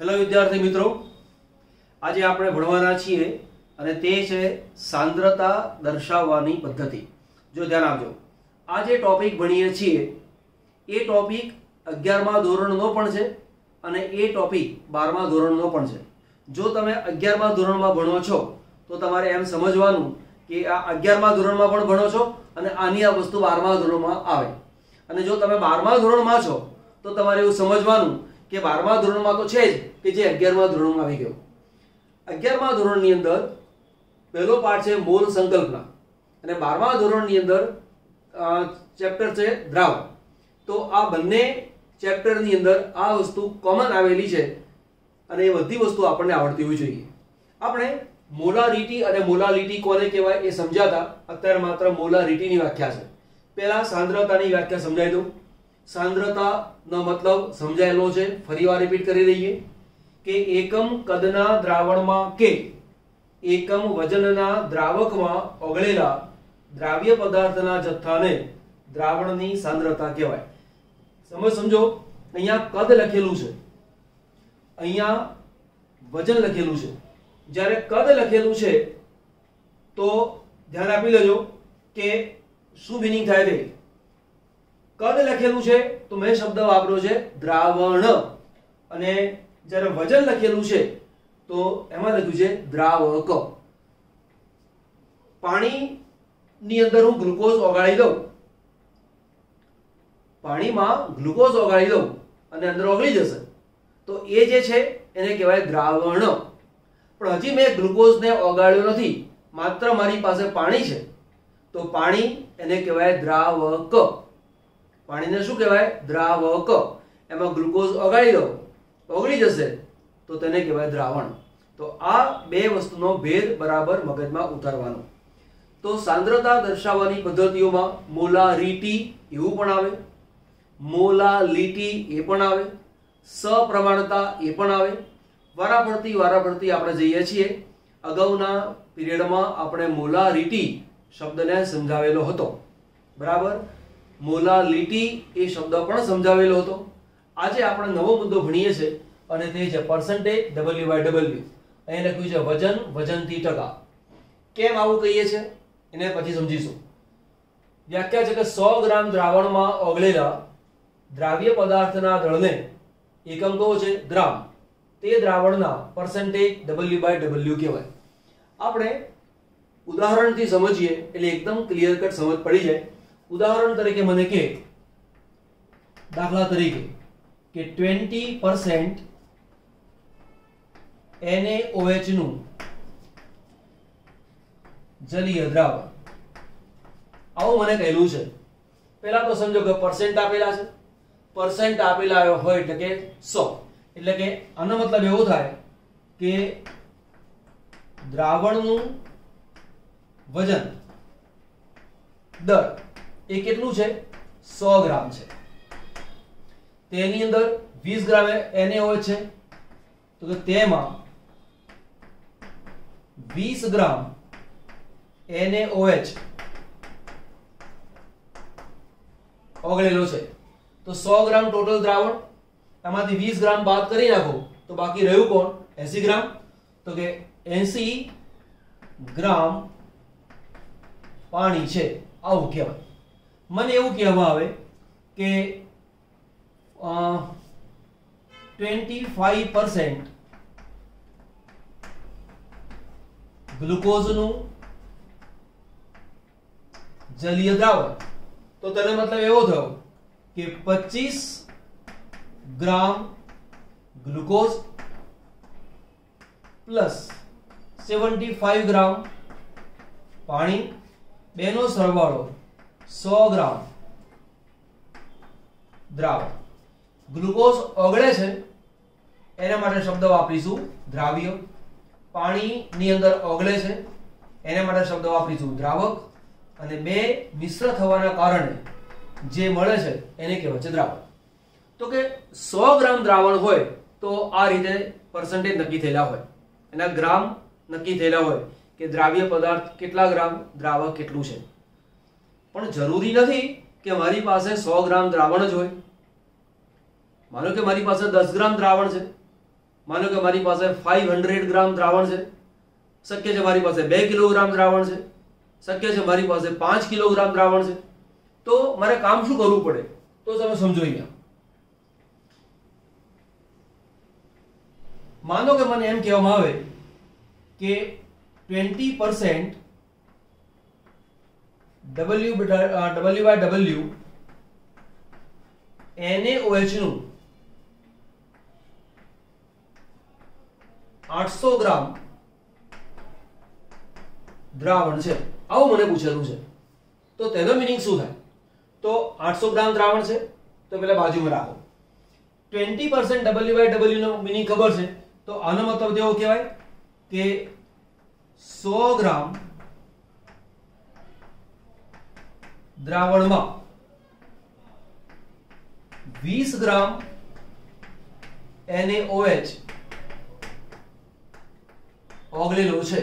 Hello વિદ્યાર્થી મિત્રો, આજે આપણે ભણવાના છીએ અને તે છે સાંદ્રતા દર્શાવવાની પદ્ધતિ। જો ધ્યાન આપજો, આ જે ટોપિક ભણીએ છીએ એ ટોપિક 11મા ધોરણનો પણ છે અને એ ટોપિક 12મા ધોરણનો પણ છે। જો તમે 11મા ધોરણમાં ભણો છો તો તમારે એમ સમજવાનું કે આ 11મા ધોરણમાં પણ ભણો છો અને આની આ વસ્તુ 12મા ધોરણમાં આવે। અને જો તમે 12મા ધોરણમાં છો તો તમારે એવું સમજવાનું કે 12મા ધોરણમાં તો છે જ કે જે 11મા ધોરણમાં આવી ગયો। 11મા ધોરણની અંદર પહેલો પાઠ છે મોલ સંકલ્પના અને 12મા ધોરણની અંદર ચેપ્ટર છે દ્રાવ। તો આ બંને ચેપ્ટરની અંદર આ વસ્તુ કોમન આવેલી છે અને એ બધી વસ્તુ આપણને આવડતી હોવી જોઈએ। આપણે મોલારિટી અને મોલાલિટી કોને કહેવાય એ સમજાતા, અત્યારે માત્ર મોલારિટીની વ્યાખ્યા છે। પહેલા સાંદ્રતાની વ્યાખ્યા સમજાવી દઉં। સાંદ્રતાનો મતલબ સમજાયેલો છે, ફરીવાર રિપીટ કરી દઈએ કે એકમ કદના દ્રાવણમાં કે એકમ વજનના દ્રાવકમાં ઓગળેલા દ્રાવ્ય પદાર્થના જથ્થાને દ્રાવણની સાંદ્રતા કહેવાય। સમજો, અહીંયા કદ લખેલું છે, અહીંયા વજન લખેલું છે। જ્યારે કદ લખેલું છે તો ધ્યાન આપી લેજો કે શું મીનિંગ થાય છે। કદ લખેલું છે તો મેં શબ્દ વાપર્યો છે દ્રાવણ, અને જ્યારે વજન લખેલું છે તો એમાં લખ્યું છે દ્રાવક। પાણીની અંદર હું ગ્લુકોઝ ઓગાળી દઉં, પાણીમાં ગ્લુકોઝ ઓગાળી દઉં અને અંદર ઓગળી જશે તો એ જે છે એને કહેવાય દ્રાવણ। પણ હજી મેં ગ્લુકોઝને ઓગાળ્યો નથી, માત્ર મારી પાસે પાણી છે તો પાણી એને કહેવાય દ્રાવક। પાણીને શું કહેવાય? દ્રાવક। એમાં ગ્લુકોઝ ઓગાળી દો, ઓગળી જશે તો તેને કહેવાય દ્રાવણ। તો આ બે વસ્તુનો ભેદ બરાબર મગજમાં ઉતારવાનો। તો સાંદ્રતા દર્શાવવાની પદ્ધતિઓમાં મોલારિટી એવું પણ આવે, મોલાલિટી એ પણ આવે, સપ્રમાણતા એ પણ આવે। વારાફરતી આપણે જઈએ છીએ। અગાઉના પીરિયડમાં આપણે મોલારિટી શબ્દને સમજાવેલો હતો, બરાબર। મોલાલિટી એ શબ્દ પણ સમજાવેલો હતો। આજે આપણે નવો મુદ્દો ભણીએ છીએ અને તે છે પર્સન્ટેજ W/W। અહીં લખ્યું છે વજન, વજનથી ટકા। કેમ આવું કહીએ છીએ એને પછી સમજીશું। વ્યાખ્યા છે કે 100 ગ્રામ દ્રાવણમાં ઓગળેલા દ્રાવ્ય પદાર્થના દળને એકમ કયો છે? ગ્રામ। તે દ્રાવણના પર્સન્ટેજ W/W કહેવાય। આપણે ઉદાહરણથી સમજીએ એટલે એકદમ ક્લિયર કટ સમજ પડી જાય। ઉદાહરણ તરીકે મને કે દાખલા તરીકે કે 20% NaOH નું જલીય દ્રાવણ, આવું મને કહેલું છે। પહેલા તો સમજો કે પરસેન્ટ આપેલા છે, પરસેન્ટ આપેલા હોય એટલે કે 100, એટલે કે આનો મતલબ એવો થાય કે દ્રાવણનું વજન દર એ કેટલું છે? 100 ગ્રામ છે। તેની અંદર 20 ગ્રામ NaOH છે તો કે તેમાં 20 ગ્રામ NaOH ઓગળેલો છે। તો 100 ગ્રામ ટોટલ દ્રાવણ, એમાંથી 20 ગ્રામ બાદ કરી નાખો તો બાકી રહ્યું કોણ? 80 ગ્રામ। તો કે 80 ગ્રામ પાણી છે, આવું કહેવાય। મને એવું કહેવામાં આવે કે 25% ગ્લુકોઝનું જલીય દ્રાવણ, તો તેનો મતલબ એવો થયો કે 25 ગ્રામ ગ્લુકોઝ પ્લસ 75 ગ્રામ પાણી, બેનો સરવાળો 100 ગ્રામ દ્રાવણ। ગ્લુકોઝ ઓગળે છે એના માટે શબ્દ વાપરીશું દ્રાવ્ય, પાણીની અંદર ઓગળે છે એના માટે શબ્દ વાપરીશું દ્રાવક, અને બે મિશ્ર થવાના કારણે જે મળે છે એને કહેવાય છે દ્રાવણ। તો કે 100 ગ્રામ દ્રાવણ હોય તો આ રીતે પર્સન્ટેજ નક્કી થયેલા હોય, એના ગ્રામ નક્કી થયેલા હોય કે દ્રાવ્ય પદાર્થ કેટલા ગ્રામ, દ્રાવક કેટલું છે। પણ જરૂરી નથી કે મારી પાસે 100 ગ્રામ દ્રાવણ જ હોય। માનો કે મારી પાસે 10 ગ્રામ દ્રાવણ છે માનો કે મારી પાસે 500 ગ્રામ દ્રાવણ છે, શક્ય છે મારી પાસે 2 કિલોગ્રામ દ્રાવણ છે, શક્ય છે મારી પાસે 5 કિલોગ્રામ દ્રાવણ છે, તો મારે કામ શું કરવું પડે તો તમે સમજો. અહીંયા માનો કે મને એમ કહેવામાં આવે કે 20% W by W NaOH નું 800 ગ્રામ દ્રાવણ છે, આવું મને પૂછેલું છે. તો તેનો મીનિંગ શું થાય? તો 800 ગ્રામ દ્રાવણ છે તો પેલા બાજુમાં રાખો. 20% W by W નો મીનિંગ ખબર છે, તો આનો મતલબ એવો કહેવાય કે 100 ગ્રામ દ્રાવણમાં 20 ગ્રામ NaOH ઓગળેલું છે.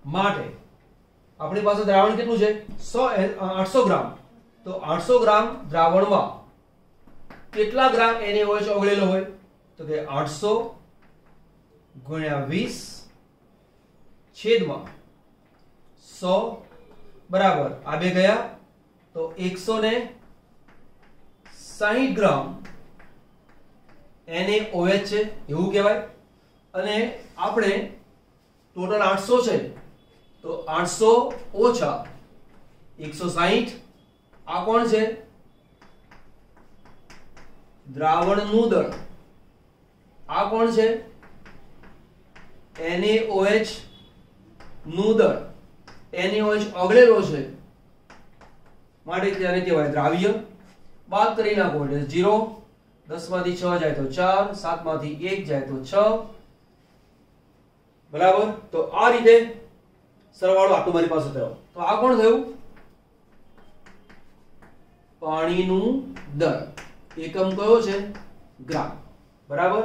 માટે આપણી પાસે દ્રાવણ કેટલું છે? 800 ગ્રામ. તો 800 ગ્રામ દ્રાવણમાં કેટલા ગ્રામ NaOH ઓગળેલો હોય? તો કે 800 ગુણ્યા 20 છેદમાં 100 બરાબર આ બે ગયા તો 160 ગ્રામ NaOH છે એવું કહેવાય. અને આપણે ટોટલ 800 છે તો 800 ઓછા 160 આ કોણ છે? દ્રાવણનું દળ. આ કોણ છે? NaOH નું દળ. NaOH ઓગળેલો છે માટે તેને કહેવાય દ્રાવ્ય. બાદ કરી નાખો એટલે 0, 10 માંથી 6 જાય તો 4, 7 માંથી 1 જાય તો 6 બરાબર. તો આ રીતે સરવાળો આટલું મારી પાસે થયો. તો આ કોણ થયું? પાણીનું દળ. એકમ કયો છે? ગ્રામ. બરાબર.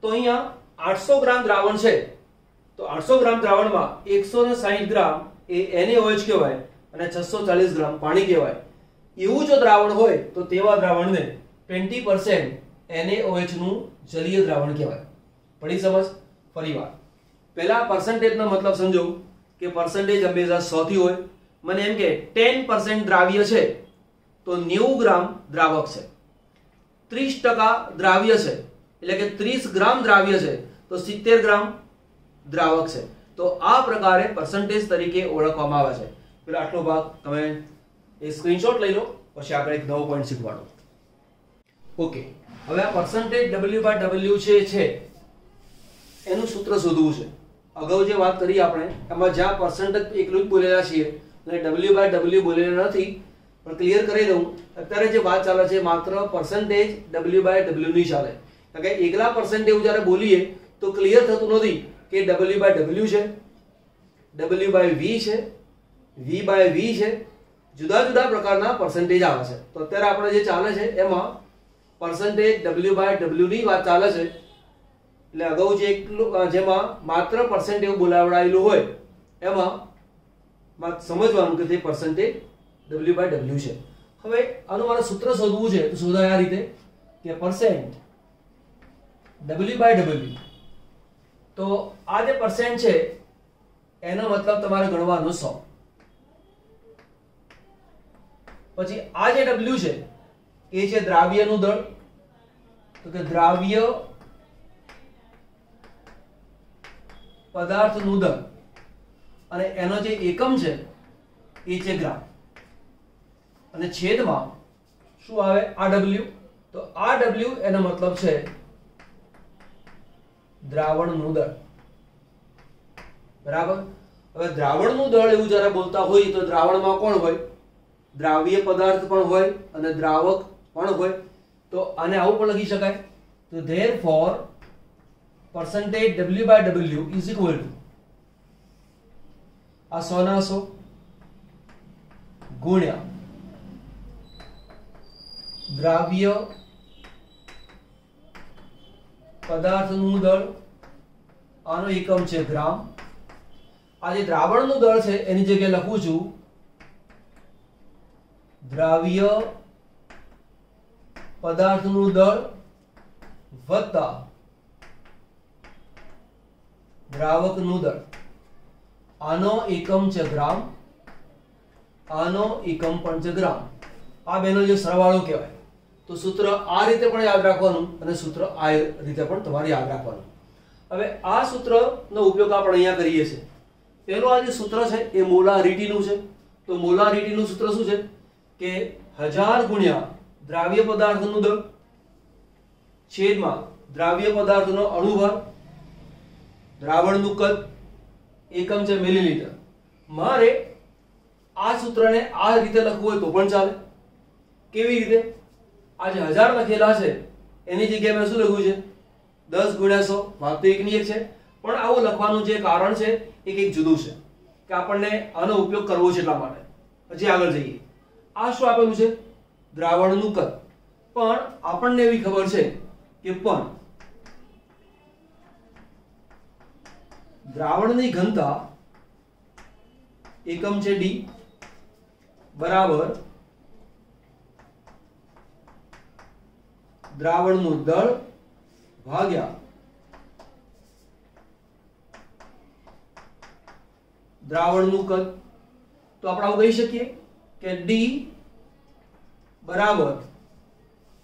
તો અહીંયા 800 ગ્રામ દ્રાવણ છે તો 800 ગ્રામ દ્રાવણમાં 160 ગ્રામ એ NaOH કહેવાય અને 640 ગ્રામ પાણી કહેવાય. એવું જો દ્રાવણ હોય તો તેવા દ્રાવણને 20% NaOH નું જલીય દ્રાવણ કહેવાય. પડી સમજ? ફરીવાર પહેલા પર્સન્ટેજનો મતલબ સમજો કે પર્સન્ટેજ હંમેશા 100 થી હોય. મને એમ કે 10% દ્રાવ્ય છે તો 90 ગ્રામ દ્રાવક છે, 30% દ્રાવ્ય છે એટલે કે 30 ગ્રામ દ્રાવ્ય છે તો 70 ગ્રામ દ્રાવક છે. તો આ પ્રકારે પર્સન્ટેજ તરીકે ઓળખવામાં આવે છે. પેલા આટલો ભાગ તમે એ સ્ક્રીનશોટ લઈ લો, પછી આપણે એક નવો પોઈન્ટ શીખવાનો. ઓકે, હવે આ પર્સન્ટેજ W by W છે એનું સૂત્ર શોધવું છે. અગાઉ જે વાત કરી આપણે એમાં જ્યાં પર્સન્ટેજ એકલું જ બોલેલા છીએ અને W by W બોલેલા નથી, પણ ક્લિયર કરી દઉં. અત્યારે જે વાત ચાલે છે માત્ર પર્સન્ટેજ W by W ની ચાલે. કારણ કે એકલા પર્સન્ટેજ જ્યારે બોલીએ તો ક્લિયર થતું નથી કે W by W છે, W by V છે, V by V છે. જુદા જુદા પ્રકારના પર્સન્ટેજ આવે છે. તો અત્યારે આપણે જે ચાલે છે એમાં પર્સન્ટેજ W by W ની વાત ચાલે છે. એટલે અગાઉ જે જેમાં માત્ર પર્સન્ટેજ બોલાવડાયેલું હોય એમાં સમજવાનું કે તે પર્સન્ટેજ W by W છે. હવે આનું મારે સૂત્ર શોધવું છે તો શોધાય આ રીતે કે પરસેન્ટ W by W. તો આ જે પરસેન્ટ છે એનો મતલબ તમારે ગણવાનો 100. પછી આ જે W છે એ છે દ્રાવ્યનું દળ. તો કે દ્રાવ્ય પદાર્થનું દળ અને એનો જે એકમ છે એ છે ગ્રામ. અને છેદમાં શું આવે? આ W. તો આ W એનો મતલબ છે દ્રાવણનું દળ. બરાબર. હવે દ્રાવણનું દળ એવું જ્યારે બોલતા હોય તો દ્રાવણમાં કોણ હોય? દ્રાવ્ય પદાર્થ પણ હોય અને દ્રાવક પણ હોય. તો આને આવું પણ લખી શકાય. તો therefore percentage W by W is equal to આ 100 ના 100 ગુણ્યા દ્રાવ્ય પદાર્થનું દળ. આનો એકમ છે ગ્રામ. આ જે દ્રાવણનું દળ છે એની જગ્યાએ લખું છું દ્રાવ્ય પદાર્થનું દળ વત્તા દ્રાવકનું દળ. આનો એકમ છે ગ્રામ, આનો એકમ પણ છે ગ્રામ. આ બેનો જે સરવાળો કહેવાય. તો સૂત્ર આ રીતે પણ યાદ રાખવાનું અને સૂત્ર આ રીતે પણ તમારે યાદ રાખવાનું. હવે આ સૂત્રનો ઉપયોગ આપણે અહીંયા કરીએ છીએ. પહેલું આ જે સૂત્ર છે એ મોલારિટીનું છે. તો મોલારિટીનું સૂત્ર શું છે કે 1000 ગુણ્યા દ્રાવ્ય પદાર્થનું દળ છેદમાં દ્રાવ્ય પદાર્થનો અણુભાર, દ્રાવણનું કદ, એકમ છે મિલીલીટર. મારે આ સૂત્રને આ રીતે લખવું હોય તો પણ ચાલે. કેવી રીતે? આ જે 1000 લખેલા છે એની જગ્યાએ મેં શું લખ્યું છે 10 ગુણ્યા 100 ભાગ તો એકની એક છે. પણ આવું લખવાનું જે કારણ છે એ કંઈક જુદું છે કે આપણને આનો ઉપયોગ કરવો છે એટલા માટે. પછી આગળ જઈએ. આ શું આપેલું છે? દ્રાવણનું કદ. પણ આપણને એવી ખબર છે કે પણ દ્રાવણની ઘનતા એકમ છે ડી બરાબર દ્રાવણનું દળ ભાગ્યા દ્રાવણનું કદ. તો આપણે આવું કહી શકીએ કે ડી બરાબર,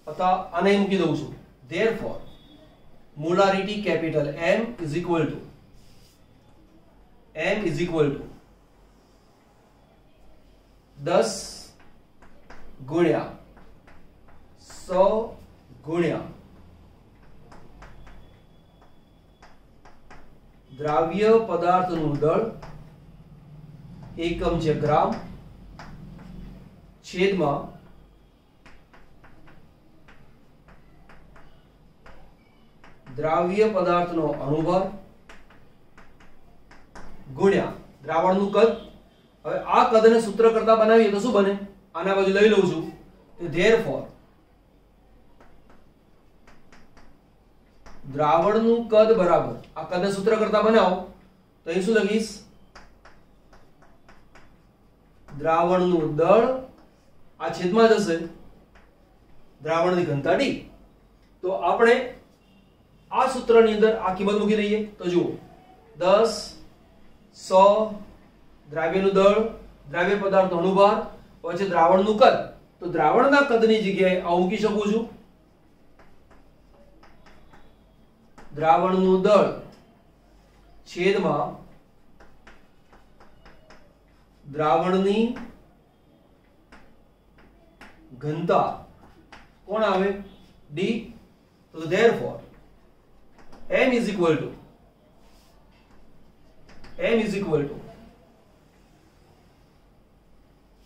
અથવા આને મૂકી દઉં છું, therefore molarity capital M is equal to 10 ગુણ્યા 100 ગુણ્યા દ્રાવ્ય પદાર્થનું દળ એકમ છે ગ્રામ છેદમાં દ્રાવ્ય પદાર્થનો અણુભાર ગુણ્યા દ્રાવણનું કદ. હવે આ કદને સૂત્ર કરતા બનાવીએ તો શું બને? આના બાજુ લઈ લઉં છું કે therefore દ્રાવણનું કદ બરાબર, આ કદને સૂત્ર કરતા બનાવો તો અહીં શું લખીશ? દ્રાવણનું દળ, આ છેદમાં જશે દ્રાવણની ઘનતા ડી. તો આપણે આ સૂત્રની અંદર આ કિંમત મૂકી દઈએ તો જુઓ 10 100 દ્રાવ્યનું દળ, દ્રાવ્ય પદાર્થનો અણુભાર, પછી દ્રાવણનું કદ. તો દ્રાવણના કદની જગ્યાએ આ મૂકી શકું છું દ્રાવણનું દળ છેદમાં દ્રાવણની ઘનતા કોણ આવે? ડી. તો therefore M is equal to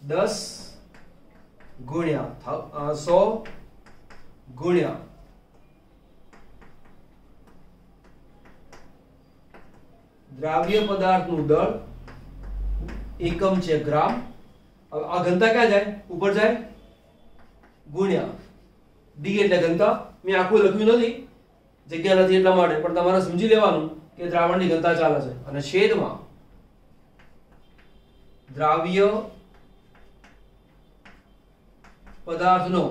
10 ગુણ્યા 100 ગુણ્યા દ્રાવ્ય પદાર્થનું દળ એકમ છે ગ્રામ. હવે આ ઘનતા ક્યાં જાય? ઉપર જાય. ગુણ્યા ડી એટલે ઘનતા. મેં આખું લખ્યું નથી, જગ્યા નથી એટલા માટે, પણ તમારે સમજી લેવાનું કે દ્રાવણની ઘનતા ચાલે છે. અને છેદમાં દ્રાવ્ય પદાર્થનો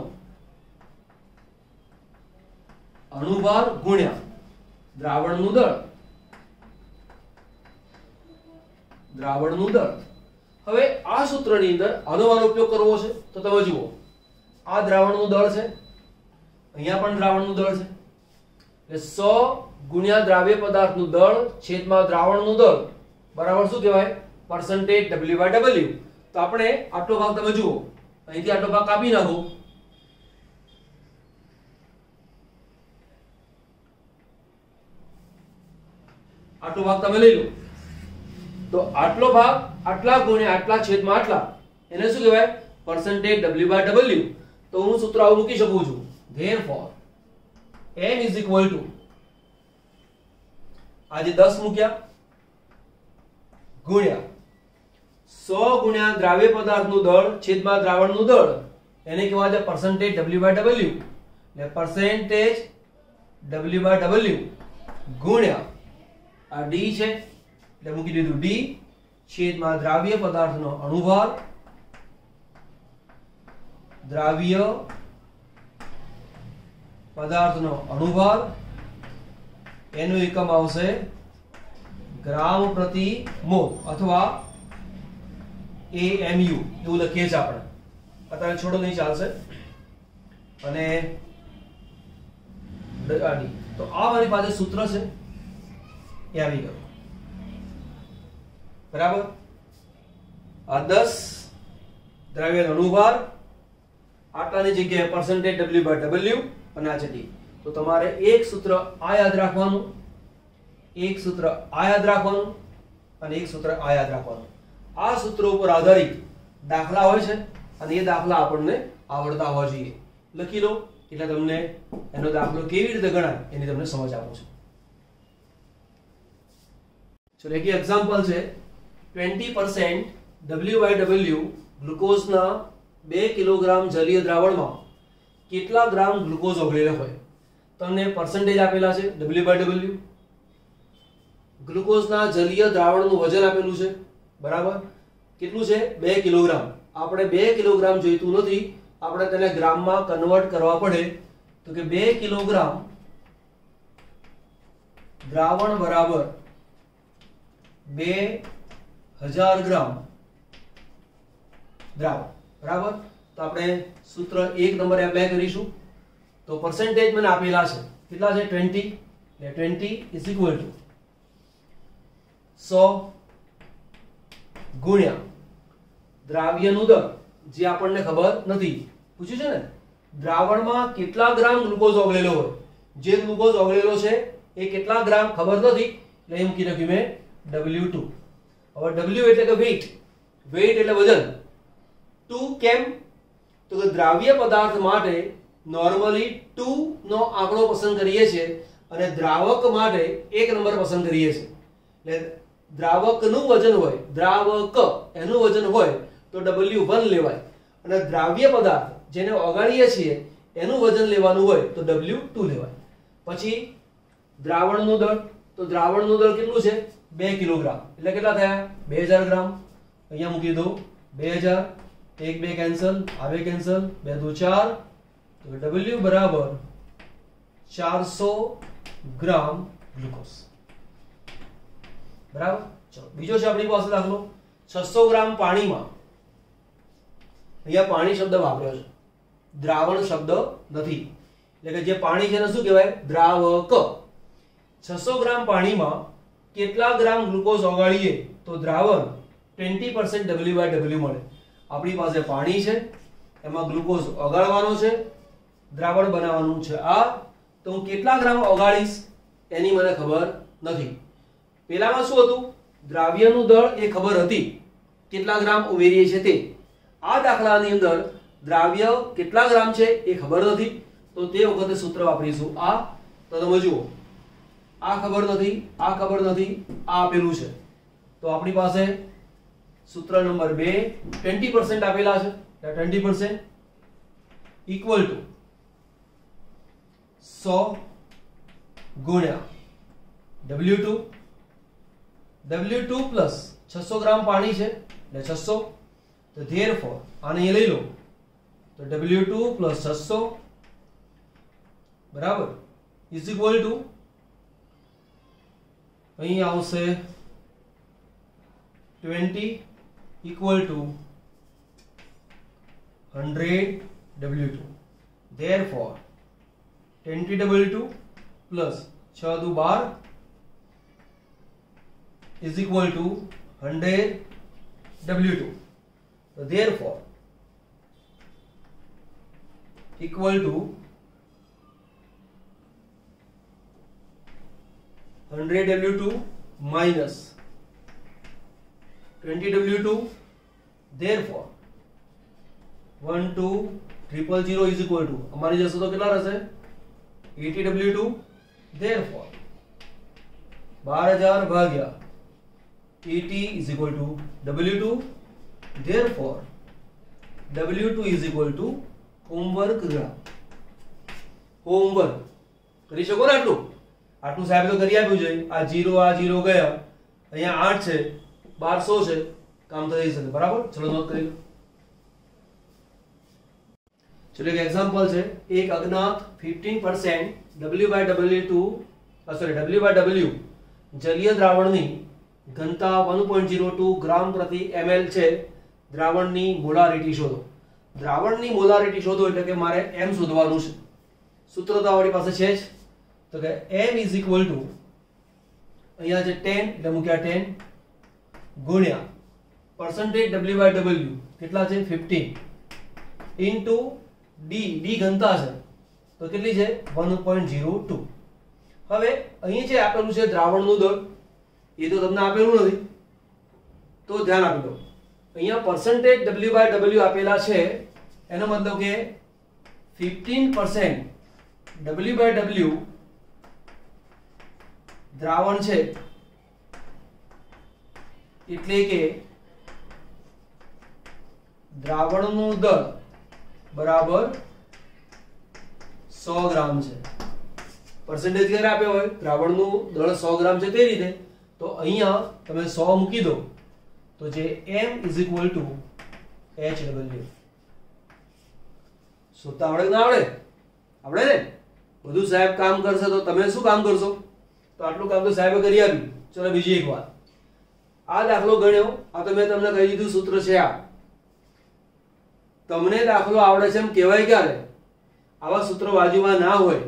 અણુભાર ગુણ્યા દ્રાવણનું દળ. હવે આ સૂત્રની અંદર આનો ઉપયોગ કરવો છે તો તમે જુઓ, આ દ્રાવણનું દળ છે, અહીંયા પણ દ્રાવણનું દળ છે. એટલે 100 ગુણ્યા દ્રાવ્ય પદાર્થનું દળ છેદમાં દ્રાવણનું દળ બરાબર શું કહેવાય? percentage W/W. તો આપણે આટલો ભાગ તમે જુઓ, અહીંથી આટલો ભાગ કાપી નાખો. આટલો ભાગ તમે લઈ લો તો આટલો ભાગ આટલા ગુણ્યા આટલા છેદમાં આટલા, એને શું કહેવાય? percentage W/W. તો હું સૂત્ર આવું મૂકી શકું છું therefore M is equal to, આજે 10 મૂક્યા ગુણ્યા 100 ગુણ્યા દ્રાવ્ય પદાર્થનું દળ છેદમાં દ્રાવણનું દળ, એને કહેવાય છે percentage W/W. એટલે percentage W/W ગુણ્યા આ D છે એટલે મૂકી દીધું D છેદમાં દ્રાવ્ય પદાર્થનો અણુભાર, દ્રાવ્ય પદાર્થનો અણુભાર, એનું એકમ આવશે ગ્રામ પ્રતિ મોલ અથવા AMU એવું લખીએ છીએ આપણે. અત્યારે છોડો નહીં ચાલશે. અને તો આ મારી પાસે સૂત્ર છે એ આવી ગયું. બરાબર. આ 10 દ્રવ્યનો અણુભાર, આટલાની જગ્યાએ percentage W/W અને આ છે D. તો તમારે એક સૂત્ર આ યાદ રાખવાનું, એક સૂત્ર આ યાદ રાખવાનું અને એક સૂત્ર આ યાદ રાખવાનું. આ સૂત્રો ઉપર આધારિત દાખલા હોય છે અને એ દાખલા આપણને આવડતા હોવા જોઈએ. લખી લો એટલે તમને એનો દાખલો કેવી રીતે ગણાય એની તમને સમજ આપું છું. ચલો એક એક્ઝામ્પલ છે 20% W/W ગ્લુકોઝના 2 કિલોગ્રામ જલીય દ્રાવણમાં કેટલા ગ્રામ ગ્લુકોઝ ઓગળેલો હોય. તમને પર્સન્ટેજ આપેલા છે W/W. ગ્લુકોઝના જલીય દ્રાવણનું વજન આપેલું છે. બરાબર. કેટલું છે? 2 કિલોગ્રામ. આપણે 2 કિલોગ્રામ જોઈતું નથી, આપણે તેને ગ્રામમાં કન્વર્ટ કરવા પડે. તો કે 2 કિલોગ્રામ દ્રાવણ બરાબર 2000 ગ્રામ દ્રાવણ. બરાબર. તો આપણે સૂત્ર 1 નંબર એપ્લાય કરીશું. તો પર્સન્ટેજ મને આપેલા છે કેટલા છે? 20. એટલે 20 100 ગુણ્યા દ્રાવ્યનું દર, જે આપણને ખબર નથી. પૂછ્યું છે ને દ્રાવણમાં કેટલા ગ્રામ ગ્લુકોઝ ઓગળેલો હોય. જે ગ્લુકોઝ ઓગળેલો છે એ કેટલા ગ્રામ ખબર નથી એટલે એ મૂકી નાખ્યું મેં W2. હવે W એટલે કે વેઇટ, વેઇટ એટલે વજન. 2 કેમ? તો કે દ્રાવ્ય પદાર્થ માટે નોર્મલી 2 નો આંકડો પસંદ કરીએ છીએ અને દ્રાવક માટે 1 નંબર પસંદ કરીએ છીએ. એટલે દ્રાવકનું વજન હોય, દ્રાવક એનું વજન હોય તો W1 લેવાય અને દ્રાવ્ય પદાર્થ જેને ઓગાળીએ છીએ એનું વજન લેવાનું હોય તો W2 લેવાય. પછી દ્રાવણનું દળ, તો દ્રાવણનું દળ કેટલું છે? 2 કિલોગ્રામ. એટલે કેટલા થયા? 2000 ગ્રામ. અહીંયા મૂકી દો 2000. 1 2 કેન્સલ, આવે કેન્સલ, 2 2 4. તો W બરાબર 400 ગ્રામ ગ્લુકોઝ. બરાબર. ચલો બીજો છે આપણી પાસે દાખલો 600 ગ્રામ પાણીમાં. અહીંયા પાણી શબ્દ વાપર્યો છે, દ્રાવણ શબ્દ નથી. એટલે કે જે પાણી છે એને શું કહેવાય? દ્રાવક. 600 ગ્રામ પાણીમાં કેટલા ગ્રામ ગ્લુકોઝ ઓગાળીએ તો દ્રાવણ 20% W/W મળે. આપણી પાસે પાણી છે, એમાં ગ્લુકોઝ ઓગાળવાનો છે, દ્રાવણ બનાવવાનું છે આ. તો હું કેટલા ગ્રામ ઓગાળીશ એની મને ખબર નથી. પેલામાં શું હતું? દ્રાવ્યનું દળ એ ખબર હતી, કેટલા ગ્રામ ઉમેરીએ છે તે. આ દાખલાની અંદર દ્રાવ્ય કેટલા ગ્રામ છે એ ખબર નથી, તો તે વખતે સૂત્ર વાપરીશું આ. તો તમે જુઓ, આ ખબર નથી, આ ખબર નથી, આ આપેલું છે. તો આપણી પાસે સૂત્ર નંબર 2 20% આપેલા છે. 20% ઇક્વલ ટુ 100 ગુણ્યા W2. W2 પ્લસ 600 ગ્રામ પાણી છે એટલે 600. તો therefore આને અહીં લઈ લો તો W2 પ્લસ 600 બરાબર ઇઝ ઇક્વલ ટુ અહીં આવશે 20 equal to 100 W2. therefore 20 W2 plus 6 દુ 12 is equal to 100 W2. So therefore equal to 100 W2 minus 20 W2. therefore 1 2 0 0 is equal to हमारी जैसे तो कितना रहता है 80 W2. therefore 12000 Bhagya 80 is equal to W2. therefore W2 is equal to homework gram. Homework કરી શકો ને આટલું? આટલું સાહેબ તો કરી આપ્યું છે. આ 0 ગયા, અહીંયા 8 છે, 1200 છે, કામ થઈ શકે. બરાબર. ચલો નોટ કરી લો. चलो एक एग्जांपल છે, એક અજ્ઞાત 15% W/W જલીય દ્રાવણની ઘનતા 1.02 ગ્રામ પ્રતિ ml છે. દ્રાવણની મોલારિટી શોધો. દ્રાવણની મોલારિટી શોધો એટલે કે મારે m શોધવાનું છે. સૂત્ર તો આપણી પાસે છે જ, તો કે m = અહીંયા જે 10 એટલે મૂક્યા 10 ગુણ્યા percentage W/W કેટલા છે 15 ઇન્ટુ d ઘનતા છે તો કેટલી છે 1.02. હવે અહીં જે આપેલું છે દ્રાવણનું દળ એ તો તમને આપેલું નથી, તો ધ્યાન આપી દો. અહીંયા percentage W/W આપેલા છે, એનો મતલબ કે 15% W/W દ્રાવણ છે એટલે કે દ્રાવણનું દળ બરાબર 100 ગ્રામ છે. પરસેન્ટેજ ક્યારે આપ્યો હોય, દ્રાવણનું દળ 100 ગ્રામ છે તે રીતે, તો અહીંયા તમે 100 મૂકી દો તો જે m = HW. શોધતા આવડે ના આવડે? આવડે ને? બધું સાહેબ કામ કરશે તો તમે શું કામ કરશો? તો આટલું કામ તો સાહેબે કરી આપ્યું. ચલો બીજી એક વાત, આ દાખલો ગણ્યો, આ તો મેં તમને કહી દીધું સૂત્ર છે આ. તમને દાખલો આવડે છે એમ કહેવાય ક્યારે? આવા સૂત્ર બાજુમાં ના હોય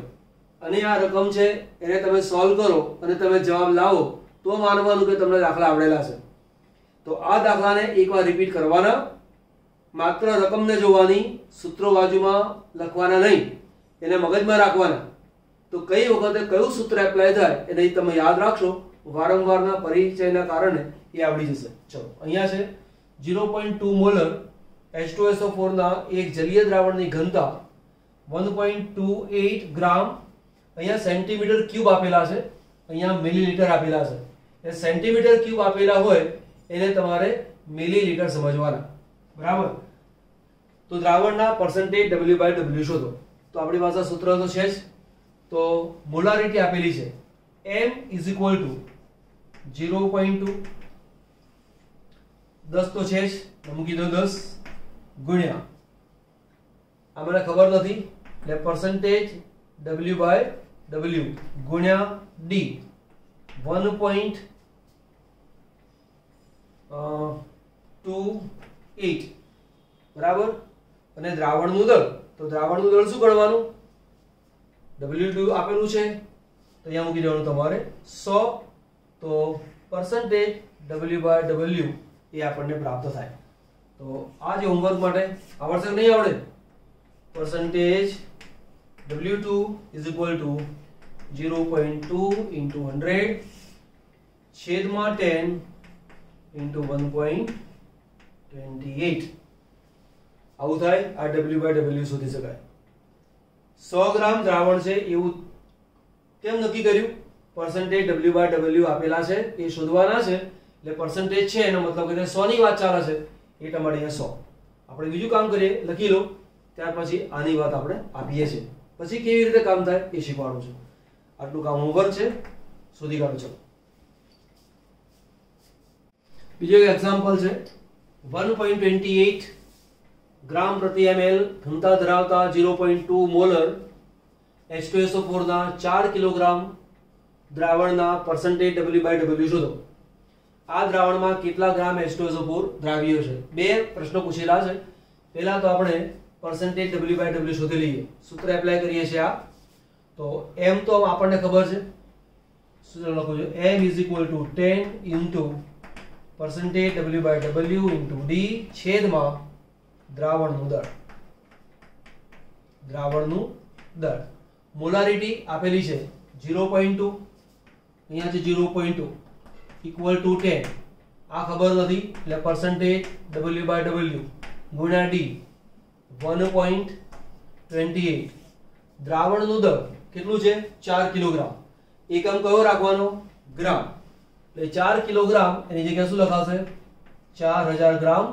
અને આ રકમ છે એને તમે સોલ્વ કરો અને તમે જવાબ લાવો તો માનવાનું કે તમને દાખલા આવડેલા છે. તો આ દાખલાને એકવાર રિપીટ કરવાના, માત્ર રકમને જોવાની, સૂત્રો બાજુમાં લખવાના નહીં, એને મગજમાં રાખવાના. તો કઈ વખતે કયું સૂત્ર એપ્લાય થાય એને તમે યાદ રાખશો, વારંવારના પરિચયના કારણે એ આવડી જશે. ચલો અહીંયા છે 0.2 મોલર H2SO4 ના એક જલીય દ્રાવણની ઘનતા 1.28 ગ્રામ. અહીંયા સેન્ટીમીટર ક્યુબ આપેલા છે, અહીંયા મિલીલીટર આપેલા છે. એ સેન્ટીમીટર ક્યુબ આપેલા હોય એને તમારે મિલીલીટર સમજવાના, બરાબર? તો દ્રાવણના percentage W/W શોધો. તો આપણી પાસે સૂત્ર તો છે જ. તો મોલારિટી આપેલી છે, m = 0.2, 10 તો છે જ, મૂકી દો 10 ગુણ્યા આ મને ખબર નથી એટલે percentage W/W ગુણ્યા d 1.28 બરાબર. અને દ્રાવણનું દળ, તો દ્રાવણનું દળ શું ગણવાનું? W આપેલું છે તો અહીંયા મૂકી દેવાનું તમારે 100. તો percentage W/W એ આપણને પ્રાપ્ત થાય. તો આ જે હોમવર્ક માટે આવડશે કે નહીં આવડે? percentage W2 = 0.2 × 100 છેદમાં 10 × 1.28. આવું થાય. આ W/W શોધી શકાય. 100 ગ્રામ દ્રાવણ છે એવું કેમ નક્કી કર્યું? percentage W/W આપેલા છે એ શોધવાના છે, એટલે percentage છે એનો મતલબ કે 100 ની વાત ચાલે છે એટલા માટે અહીંયા 100. આપણે બીજું કામ કરીએ, લખી લો, ત્યાર પછી આની વાત આપણે આપીએ છીએ, પછી કેવી રીતે કામ થાય એ શીખવાનું છે. આટલું કામ હોમવર્ક છે, શોધી કાઢો. ચલો બીજો એક એક્ઝામ્પલ છે, 1.28 ગ્રામ પ્રતિ ml ઘનતા ધરાવતા 0.2 મોલર H2SO4 ના 4 કિલોગ્રામ દ્રાવણના percentage W/W શોધો. આ દ્રાવણમાં કેટલા ગ્રામ H2SO4 દ્રાવ્ય છે? બે પ્રશ્નો પૂછેલા છે. પહેલા તો આપણે percentage W/W શોધી લઈએ. સૂત્ર એપ્લાય કરીએ છીએ આ. તો m તો આપણને ખબર છે, સૂત્ર લખું છું, m = 10 * percentage W/W * d છેદમાં દ્રાવણનું દળ. દ્રાવણનું દળ મોલારિટી આપેલી છે 0.2, અહીંયા છે 0.2 = 10. આ ખબર નથી એટલે percentage W/W ગુણ્યા d 1.28. દ્રાવણનું દળ કેટલું છે? 4 કિલોગ્રામ. એકમ કયો રાખવાનો? ગ્રામ. એટલે 4 કિલોગ્રામ એની જગ્યાએ શું લખાશે? 4000 ગ્રામ.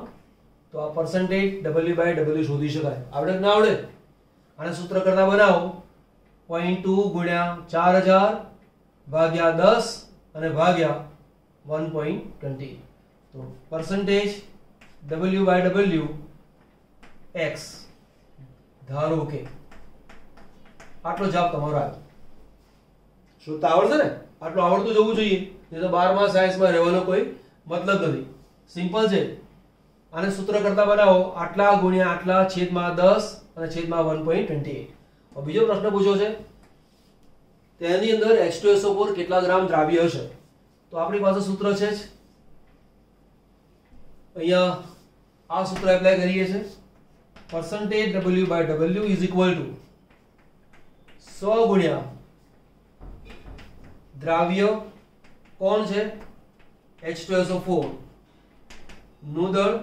તો આ percentage W/W શોધી શકાય. આવડે કે ના આવડે? આને સૂત્ર કરતા બનાવો, 0.2 ગુણ્યા 4000 ભાગ્યા 10 અને ભાગ્યા 1.20. તો percentage W/W x ધારો કે આટલો જવાબ તમારો આવ્યો. શોધતા આવડશે ને? આટલું આવડતું જવું જોઈએ, નહીં તો 12મા સાયન્સમાં રહેવાનો કોઈ મતલબ નથી. સિમ્પલ છે. આને સૂત્ર કરતા બનાવો, આટલા ગુણ્યા આટલા છેદમાં 10 અને છેદમાં 1.28. હવે બીજો પ્રશ્ન પૂછ્યો છે, તેની અંદર H2SO4 કેટલા ગ્રામ દ્રાવ્ય હશે? તો આપણી પાસે સૂત્ર છે જ, અહીંયા આ સૂત્ર એપ્લાય કરીએ છીએ. percentage W by W is equal to 100 ગુણ્યા દ્રાવ્ય કોણ છે? H2SO4 નું દળ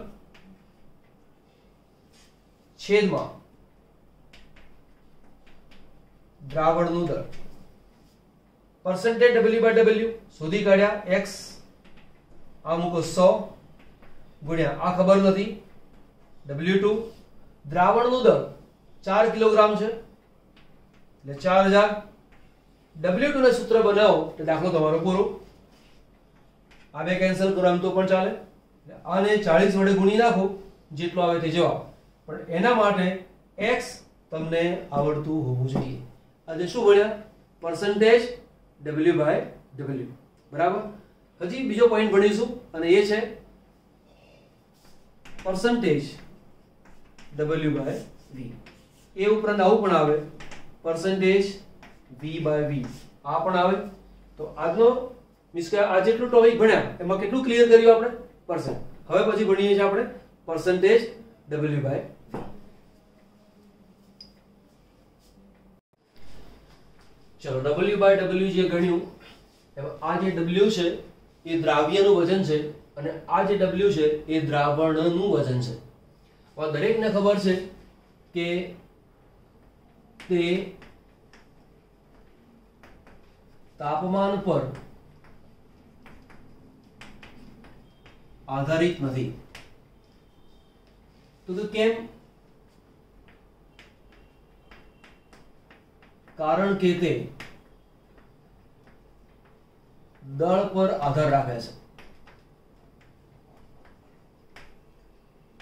છેદમાં દ્રાવણનું દળ. percentage W by W શોધી કાઢ્યા. x આ મૂકો 100 ગુણ્યા આ ખબર નથી W2, દ્રાવણનું દળ 4 કિલોગ્રામ છે એટલે 4000. W2 ને સૂત્ર બનાવો તો દાખલો તમારો પૂરો. આ બે કેન્સલ કરો આમ તો પણ ચાલે. આને 40 વડે ગુણી નાખો, જેટલો આવે તે જવાબ. પણ એના માટે x તમને આવડતું હોવું જોઈએ. આજે શું ભણ્યા? percentage W by W. બરાબર. હજી બીજો પોઈન્ટ ભણીશું અને એ છે percentage W by V. એ ઉપરાંત આવું પણ આવે percentage V by V. આ પણ આવે. તો આજનો મીન્સ કે આ જેટલું ટોપિક ભણ્યા એમાં કેટલું ક્લિયર કર્યું આપણે? પરસેન્ટ. હવે પછી ભણીએ છીએ આપણે percentage W by V. ચલો W by W જે ગણ્યું, એમાં આ જે W છે એ દ્રાવ્યનું વજન છે અને આ જે W છે એ દ્રાવણનું વજન છે. હવે દરેકને ખબર છે કે તે તાપમાન પર આધારિત નથી. તો કેમ? કારણ કે તે દળ પર આધાર રાખે છે.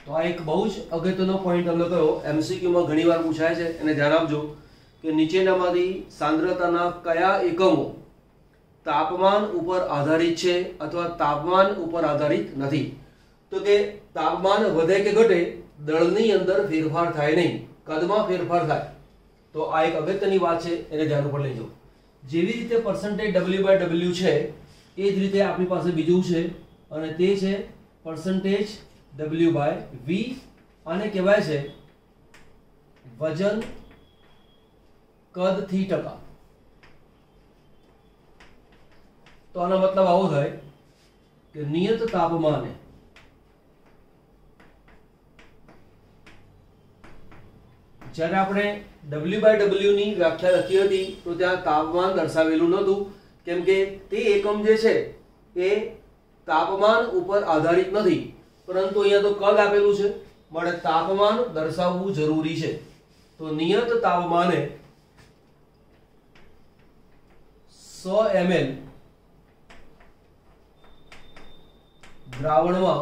તો આ એક બહુ જ અગત્યનો પોઈન્ટ તમને કહ્યો, MCQ માં ઘણીવાર પૂછાય છે, એને ધ્યાન આપજો કે નીચેનામાંથી સાંદ્રતાના કયા એકમો તાપમાન ઉપર આધારિત છે અથવા તાપમાન ઉપર આધારિત નથી? તો કે તાપમાન વધે કે ઘટે દળની અંદર ફેરફાર થાય નહીં, કદમાં ફેરફાર થાય. તો આ એક અગત્યની વાત છે, એને ધ્યાન ઉપર લઈ જાઓ. જેવી રીતે percentage W by W છે એ જ રીતે આપણી પાસે બીજું છે અને તે છે percentage W by V. આને કહેવાય છે વજન કદ થી ટકા. તો આનો મતલબ આવો થાય કે નિયત તાપમાને જ્યારે આપણે W by W ની વ્યાખ્યા લખી હતી તો ત્યાં તાપમાન દર્શાવેલું નહોતું, કેમ કે તે એકમ જે છે એ તાપમાન ઉપર આધારિત નથી, પરંતુ અહીંયા તો કદ આપેલું છે, માટે તાપમાન દર્શાવવું જરૂરી છે. તો નિયત તાપમાને 100 ml દ્રાવણમાં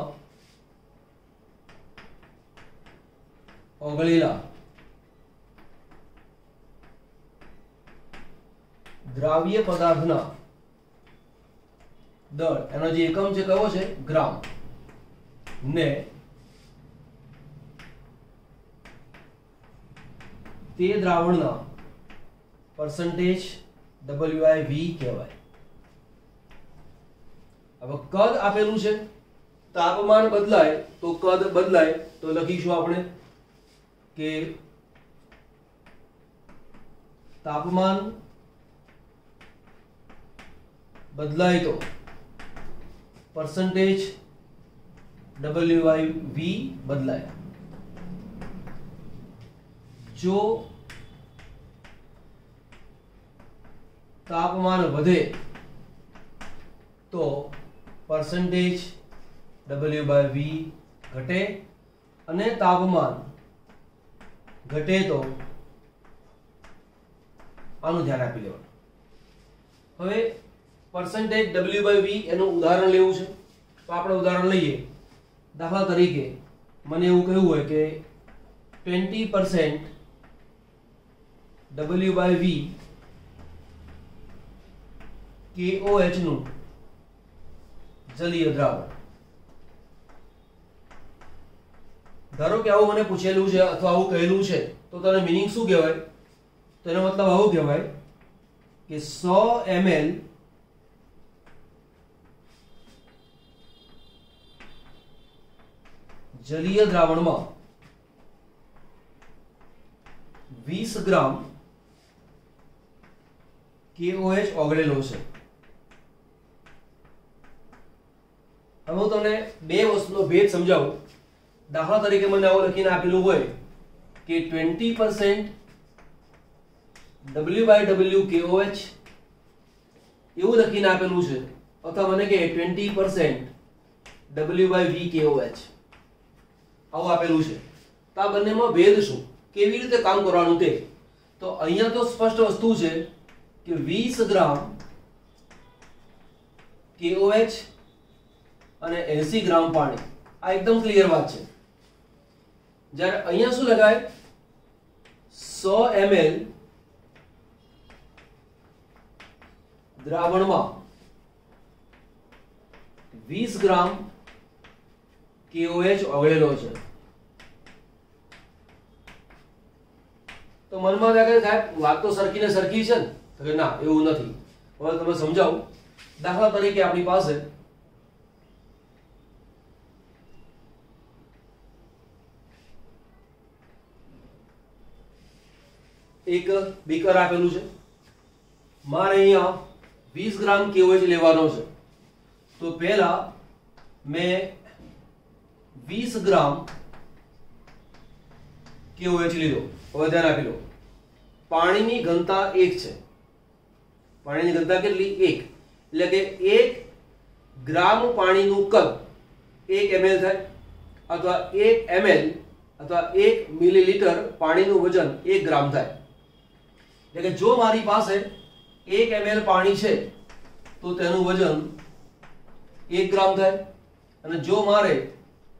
ઓગળેલા દ્રાવ્ય પદાર્થના દળ, એનો જે એકમ છે કયો છે? ગ્રામ, ને તે દ્રાવણના percentage W by V કહેવાય. હવે કદ આપેલું છે, તાપમાન બદલાય તો કદ બદલાય, તો લખીશું આપણે કે તાપમાન બદલાય તો percentage W by V બદલાય. જો તાપમાન વધે તો percentage W by V ઘટે અને તાપમાન ઘટે તો આનું ધ્યાન આપી લેવાનું. હવે percentage W by V એનું ઉદાહરણ લેવું છે, તો આપણે ઉદાહરણ લઈએ. દાખલા તરીકે મને એવું કહ્યું હોય કે 20% W/V KOH નું જલીય દ્રાવણ. ધારો કે આવું મને પૂછેલું છે અથવા આવું કહેલું છે તો તને મીનિંગ શું કહેવાય? તો એનો મતલબ આવું કહેવાય કે 100 ml જલીય દ્રાવણમાં 20 ગ્રામ KOH ઓગળેલો છે. હવે હું તમને બે વસ્તુનો ભેદ સમજાવું. દાખલા તરીકે મને આવું લખીને આપેલું હોય કે 20% W/W KOH એવું લખીને આપેલું છે, અથવા મને કે 20% W/V KOH આવું આપેલું છે. તો આ બંનેમાં ભેદ શું, કેવી રીતે કામ કરવાનું તે? તો અહીંયા તો સ્પષ્ટ વસ્તુ છે કે 20 ગ્રામ KOH અને 80 ગ્રામ પાણી. આ એકદમ ક્લિયર વાત છે. જ્યારે અહીંયા શું લગાય? 100 ml દ્રાવણમાં 20 ગ્રામ KOH ઓગળેલો છે. તો મનમાં લાગે સાહેબ વાત તો સરખી ને સરખી છે ને? તો કે ના, એવું નથી. હવે તમે સમજાવું. દાખલા તરીકે આપણી પાસે એક બીકર આપેલું છે. મારે અહીંયા 20 ગ્રામ KOH લેવાનો છે. તો પહેલા મેં 20 ગ્રામ KOH લીધો. હવે ધ્યાન આપી લો, પાણીની ઘનતા 1 છે. પાણીની ઘનતા કેટલી? 1. એટલે કે 1 ગ્રામ પાણીનું કદ 1 ml થાય, અથવા 1 ml અથવા 1 મિલીલીટર પાણીનું વજન 1 ગ્રામ થાય. એટલે કે જો મારી પાસે 1 ml પાણી છે તો તેનું વજન 1 ગ્રામ થાય, અને જો મારે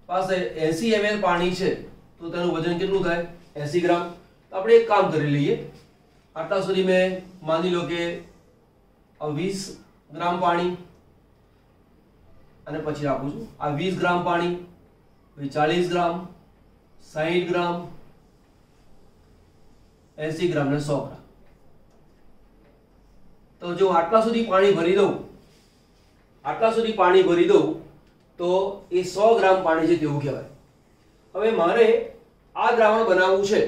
પાસે 80 ml પાણી છે તો તેનું વજન કેટલું થાય? 80 ગ્રામ. તો આપણે એક કામ કરી લઈએ. આટલા સુધી મેં માની લો કે 20 ગ્રામ પાણી, અને પછી આપું છું આ 20 ગ્રામ પાણી, પછી 40 ગ્રામ, 60 ગ્રામ, 80 ગ્રામ ને 100 ગ્રામ. તો જો આટલા સુધી પાણી ભરી દઉં, તો એ 100 ગ્રામ પાણી છે તેવું કહેવાય. હવે મારે આ દ્રાવણ બનાવવું છે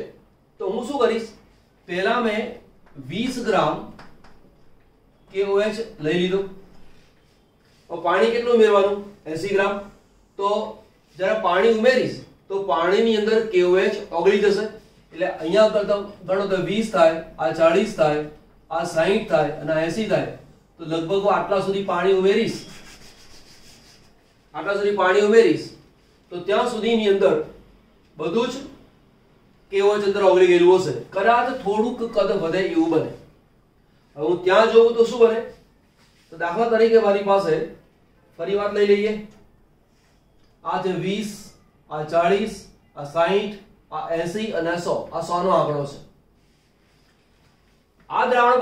તો હું શું કરીશ? પહેલા મેં 20 ગ્રામ KOH લઈ લીધો. પાણી કેટલું ઉમેરવાનું? 80 ગ્રામ. તો જ્યારે પાણી ઉમેરીશ તો પાણીની અંદર KOH ઓગળી જશે. એટલે અહીંયા કરતા ગણો તો 20 થાય, આ 40 થાય, આ 60 થાય અને આ 80 થાય. તો લગભગ આટલા સુધી પાણી ઉમેરીશ તો ત્યાં સુધીની અંદર બધું જ KOH અંદર ઓગળી ગયેલું હશે. કદાચ થોડુંક કદ વધે એવું બને. હવે હું ત્યાં જોઉં તો શું બને? તો દાખલા તરીકે મારી પાસે, ફરી વાત લઈ લઈએ, આ છે 20, આ 40, આ 60, આ 80 અને આ 100. આ 100 નો આંકડો છે. આ દ્રાવણ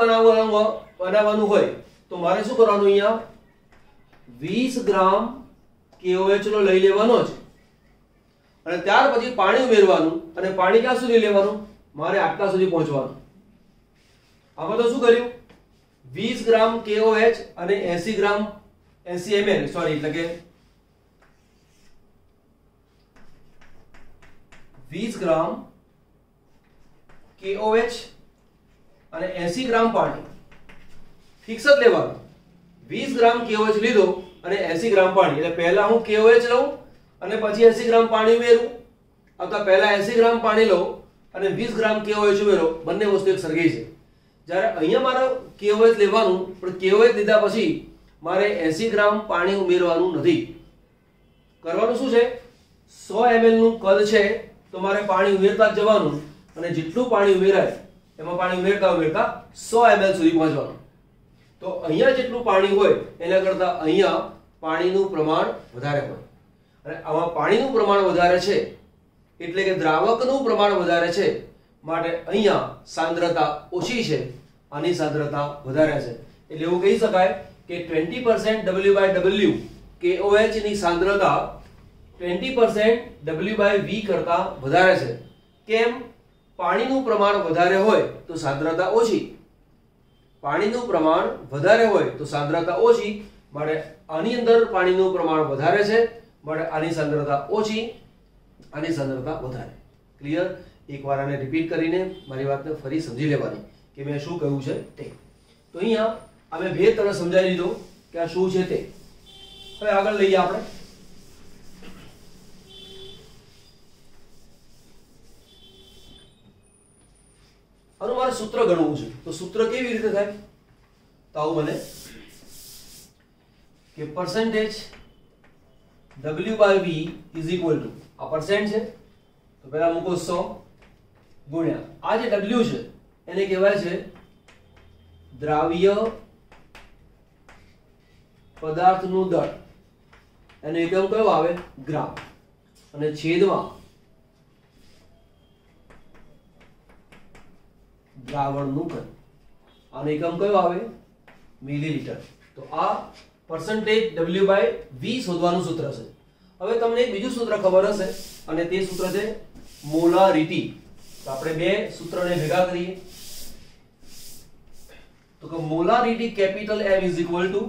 બનાવવાનું હોય તો મારે શું કરવાનું? અહીંયા 20 ગ્રામ KOH નો લઈ લેવાનો છે, અને ત્યાર પછી પાણી ઉમેરવાનું. અને પાણી ક્યાં સુધી લેવાનું? મારે આટલા સુધી પહોંચવાનું. આમાં તો શું કર્યું? 20 ગ્રામ KOH અને 80 ml, એટલે કે 20 ગ્રામ KOH અને 80 ગ્રામ પાણી ફિક્સ જ લેવાનું. 20 ગ્રામ KOH લીધો અને 80 ગ્રામ પાણી. એટલે પહેલા હું KOH લઉં અને પછી 80 ગ્રામ પાણી ઉમેરું, અથવા પહેલા 80 ગ્રામ પાણી લઉં અને 20 ગ્રામ KOH ઉમેરો. બંને વસ્તુ એક સરખી છે. જ્યારે અહીંયા મારે KOH લેવાનું, પણ KOH લીધા પછી મારે 80 ગ્રામ પાણી ઉમેરવાનું નથી. કરવાનું શું છે? 100 ml નું કદ છે તો મારે પાણી ઉમેરતા જ જવાનું, અને જેટલું પાણી ઉમેરાય એમાં પાણી ઉમેરતા 100 ml સુધી પહોંચવાનું. તો અહીંયા જેટલું પાણી હોય એના કરતાં અહીંયા પાણીનું પ્રમાણ વધારે હોય. અને આમાં પાણીનું પ્રમાણ વધારે છે એટલે કે દ્રાવકનું પ્રમાણ વધારે છે, માટે અહીંયા સાંદ્રતા ઓછી છે, આની સાંદ્રતા વધારે છે. એટલે એવું કહી શકાય કે 20% W/W KOH ની સાંદ્રતા 20% W/V કરતા વધારે છે. કેમ? પાણીનું પ્રમાણ વધારે હોય તો સાંદ્રતા ઓછી, પાણીનું પ્રમાણ વધારે હોય તો સાંદ્રતા ઓછી, માટે આની અંદર પાણીનું પ્રમાણ વધારે છે, માટે આની સાંદ્રતા ઓછી, આની સાંદ્રતા વધારે. ક્લિયર? એકવાર આને રિપીટ કરીને મારી વાતને ફરી સમજી લેવાની કે મેં શું કહ્યું છે તે. તો અહીંયા અમે બે તરફ સમજાવી દીધો કે આ શું છે તે. હવે આગળ લઈએ આપણે. આનું મારે સૂત્ર ગણવું છે. તો સૂત્ર કેવી રીતે થાય? તો આવું બને કે percentage W/V is equal two, આ પરસેન્ટ છે તો પહેલા મૂકો 100 ગુણ્યા આ જે W છે એને કહેવાય છે દ્રાવ્ય પદાર્થનું દળ, એનો એકમ કયો આવે? ગ્રામ, અને છેદમાં દ્રાવણનું કદ, આનો એકમ કયો આવે? મિલીલીટર. તો આ પરસેન્ટેજ W/V શોધવાનું સૂત્ર છે. હવે તમને એક બીજું સૂત્ર ખબર હશે અને તે સૂત્ર છે મોલારિટી. તો આપણે બે સૂત્રને ભેગા કરીએ તો કે molarity capital M is equal two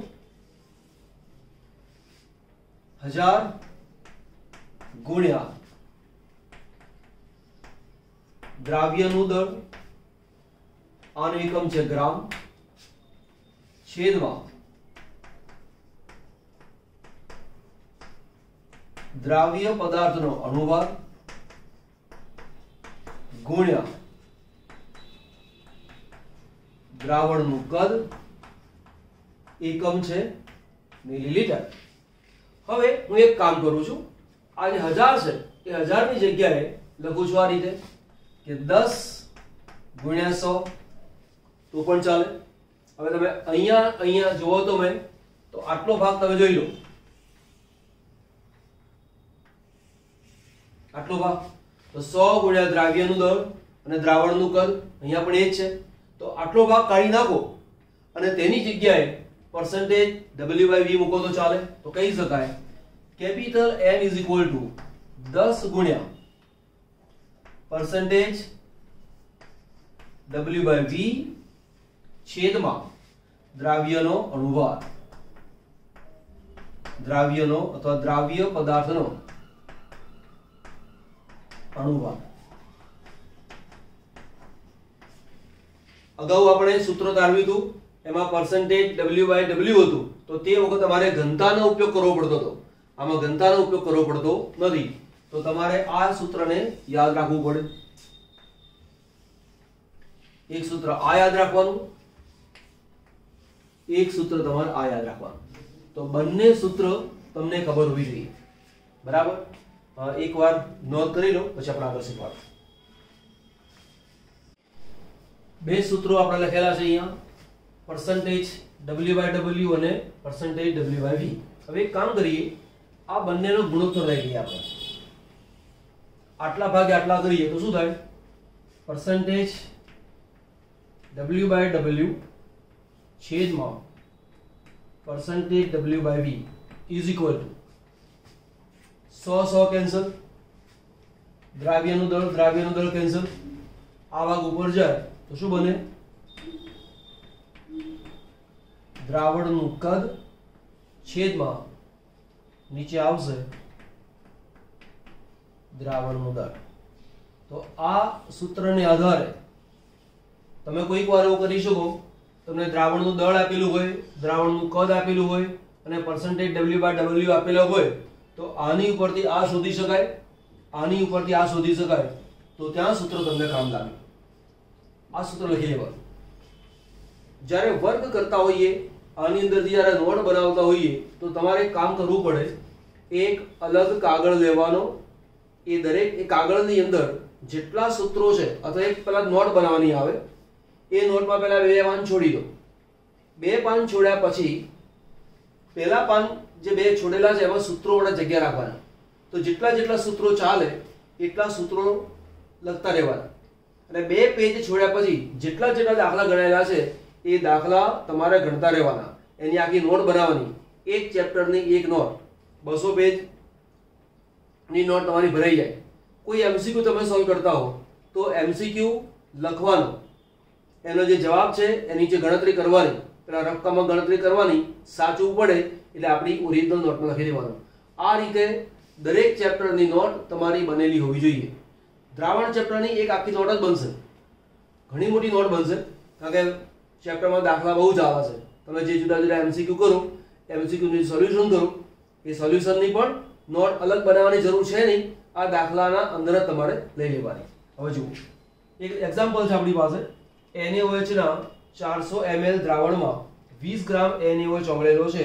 1000 ગુણ્યા દ્રાવ્યનું દળ, આનો એકમ છે ગ્રામ, છેદમાં દ્રાવ્ય પદાર્થનો અણુભાર ગુણ્યા દ્રાવણનું કદ, એકમ છે મિલીલીટર. હવે હું એક કામ કરું છું, આ જે 1000 છે એ 1000 ની જગ્યાએ લખું છું આ રીતે કે 10 ગુણ્યા 100 તો પણ ચાલે. હવે તમે અહીંયા જુઓ તો મેં તો આટલો ભાગ તમે જોઈ લો, આટલો ભાગ તો 100 ગુણ્યા દ્રાવ્યનું દળ અને દ્રાવણનું કદ, અહીંયા પણ એ જ છે. તો આટલો ભાગ કાઢી નાખો અને તેની જગ્યાએ પરસેન્ટેજ W/V મૂકો તો ચાલે. તો કહી શકાય capital M is equal two 10 ગુણ્યા પરસેન્ટેજ W/V છેદમાં દ્રાવ્યનો અણુભાર, દ્રાવ્યનો અથવા દ્રાવ્ય પદાર્થનો અણુભાર. અગાઉ આપણે સૂત્ર તારવ્યું હતું, એમાં પરસેન્ટેજ W/W હતું, તો તે વખત તમારે ઘનતાનો ઉપયોગ કરવો પડતો હતો. આમાં ઘનતાનો ઉપયોગ કરવો પડતો નથી. તો તમારે આ સૂત્રને યાદ રાખવું પડે. એક સૂત્ર આ યાદ રાખવાનું, એક સૂત્ર તમારે આ યાદ રાખવાનું. તો બંને સૂત્ર તમને ખબર હોવી જોઈએ. બરાબર? એકવાર નોંધ કરી લો, પછી આપણે આગળ શીખવાડશું. બે સૂત્રો આપણે લખેલા છે અહીંયા, પરસેન્ટેજ W/W અને પરસેન્ટેજ W/V. હવે એક કામ કરીએ, આ બંનેનો ગુણોત્તર લઈ લઈએ આપણે. આટલા ભાગે આટલા કરીએ તો શું થાય? પરસેન્ટેજ W/W છેદમાં percentage W/V is equal to 100 cancel, દ્રાવ્યનું દળ કેન્સલ, આ ભાગ ઉપર જાય તો શું બને? દ્રાવણનું કદ છેદમાં નીચે આવશે દ્રાવણનું દળ. તો આ સૂત્રને આધારે તમે કોઈક વાર એવું કરી શકો, તમને દ્રાવણનું દળ આપેલું હોય, દ્રાવણનું કદ આપેલું હોય અને પરસેન્ટેજ W/W આપેલો હોય, તો આની ઉપરથી આ શોધી શકાય, આની ઉપરથી આ શોધી શકાય. તો ત્યાં સૂત્ર તમને કામ લાગે. આ સૂત્ર લખી લેવાનું. જ્યારે વર્ક કરતા હોઈએ, આની અંદરથી જ્યારે નોટ બનાવતા હોઈએ, તો તમારે કામ કરવું પડે. એક અલગ કાગળ લેવાનો, એ દરેક એ કાગળની અંદર જેટલા સૂત્રો છે અથવા એક પહેલા નોટ બનાવવાની આવે, એ નોટમાં પહેલા 2 પાન છોડી દો. 2 પાન છોડ્યા પછી પહેલા પાન જે 2 છોડેલા છે એમાં સૂત્રો વડે જગ્યા રાખવાના. તો જેટલા સૂત્રો ચાલે એટલા સૂત્રો લખતા રહેવાના. અને 2 પેજ છોડ્યા પછી જેટલા જેટલા દાખલા ગણાયેલા છે એ દાખલા તમારે ગણતા રહેવાના, એની આખી નોટ બનાવવાની, એક ચેપ્ટરની એક નોટ, 200 પેજ ની નોટ તમારી ભરાઈ જાય. કોઈ એમસીક્યુ તમે સોલ્વ કરતા હો તો એમસીક્યુ લખવાનો, એનો જે જવાબ છે એની જે ગણતરી કરવાની, પેલા રકમમાં ગણતરી કરવાની, સાચું પડે એટલે આપણી ઓરિજિનલ નોટમાં લખી દેવાનું. આ રીતે દરેક ચેપ્ટરની નોટ તમારી બનેલી હોવી જોઈએ. દ્રાવણ ચેપ્ટરની એક આખી નોટ જ બનશે, ઘણી મોટી નોટ બનશે, કારણ કે ચેપ્ટરમાં દાખલા બહુ જ આવે છે. તમે જે જુદા જુદા એમસીક્યુ કરો, એમસીક્યુનું સોલ્યુશન કરો, એ સોલ્યુશનની પણ નોટ અલગ બનાવવાની જરૂર છે નહીં, આ દાખલાના અંદર જ તમારે લઈ લેવાની. હવે જુઓ, એક એક્ઝામ્પલ છે આપણી પાસે. NaOH ના 400 ml દ્રાવણમાં 20 ગ્રામ NaOH ચોંટેલો છે.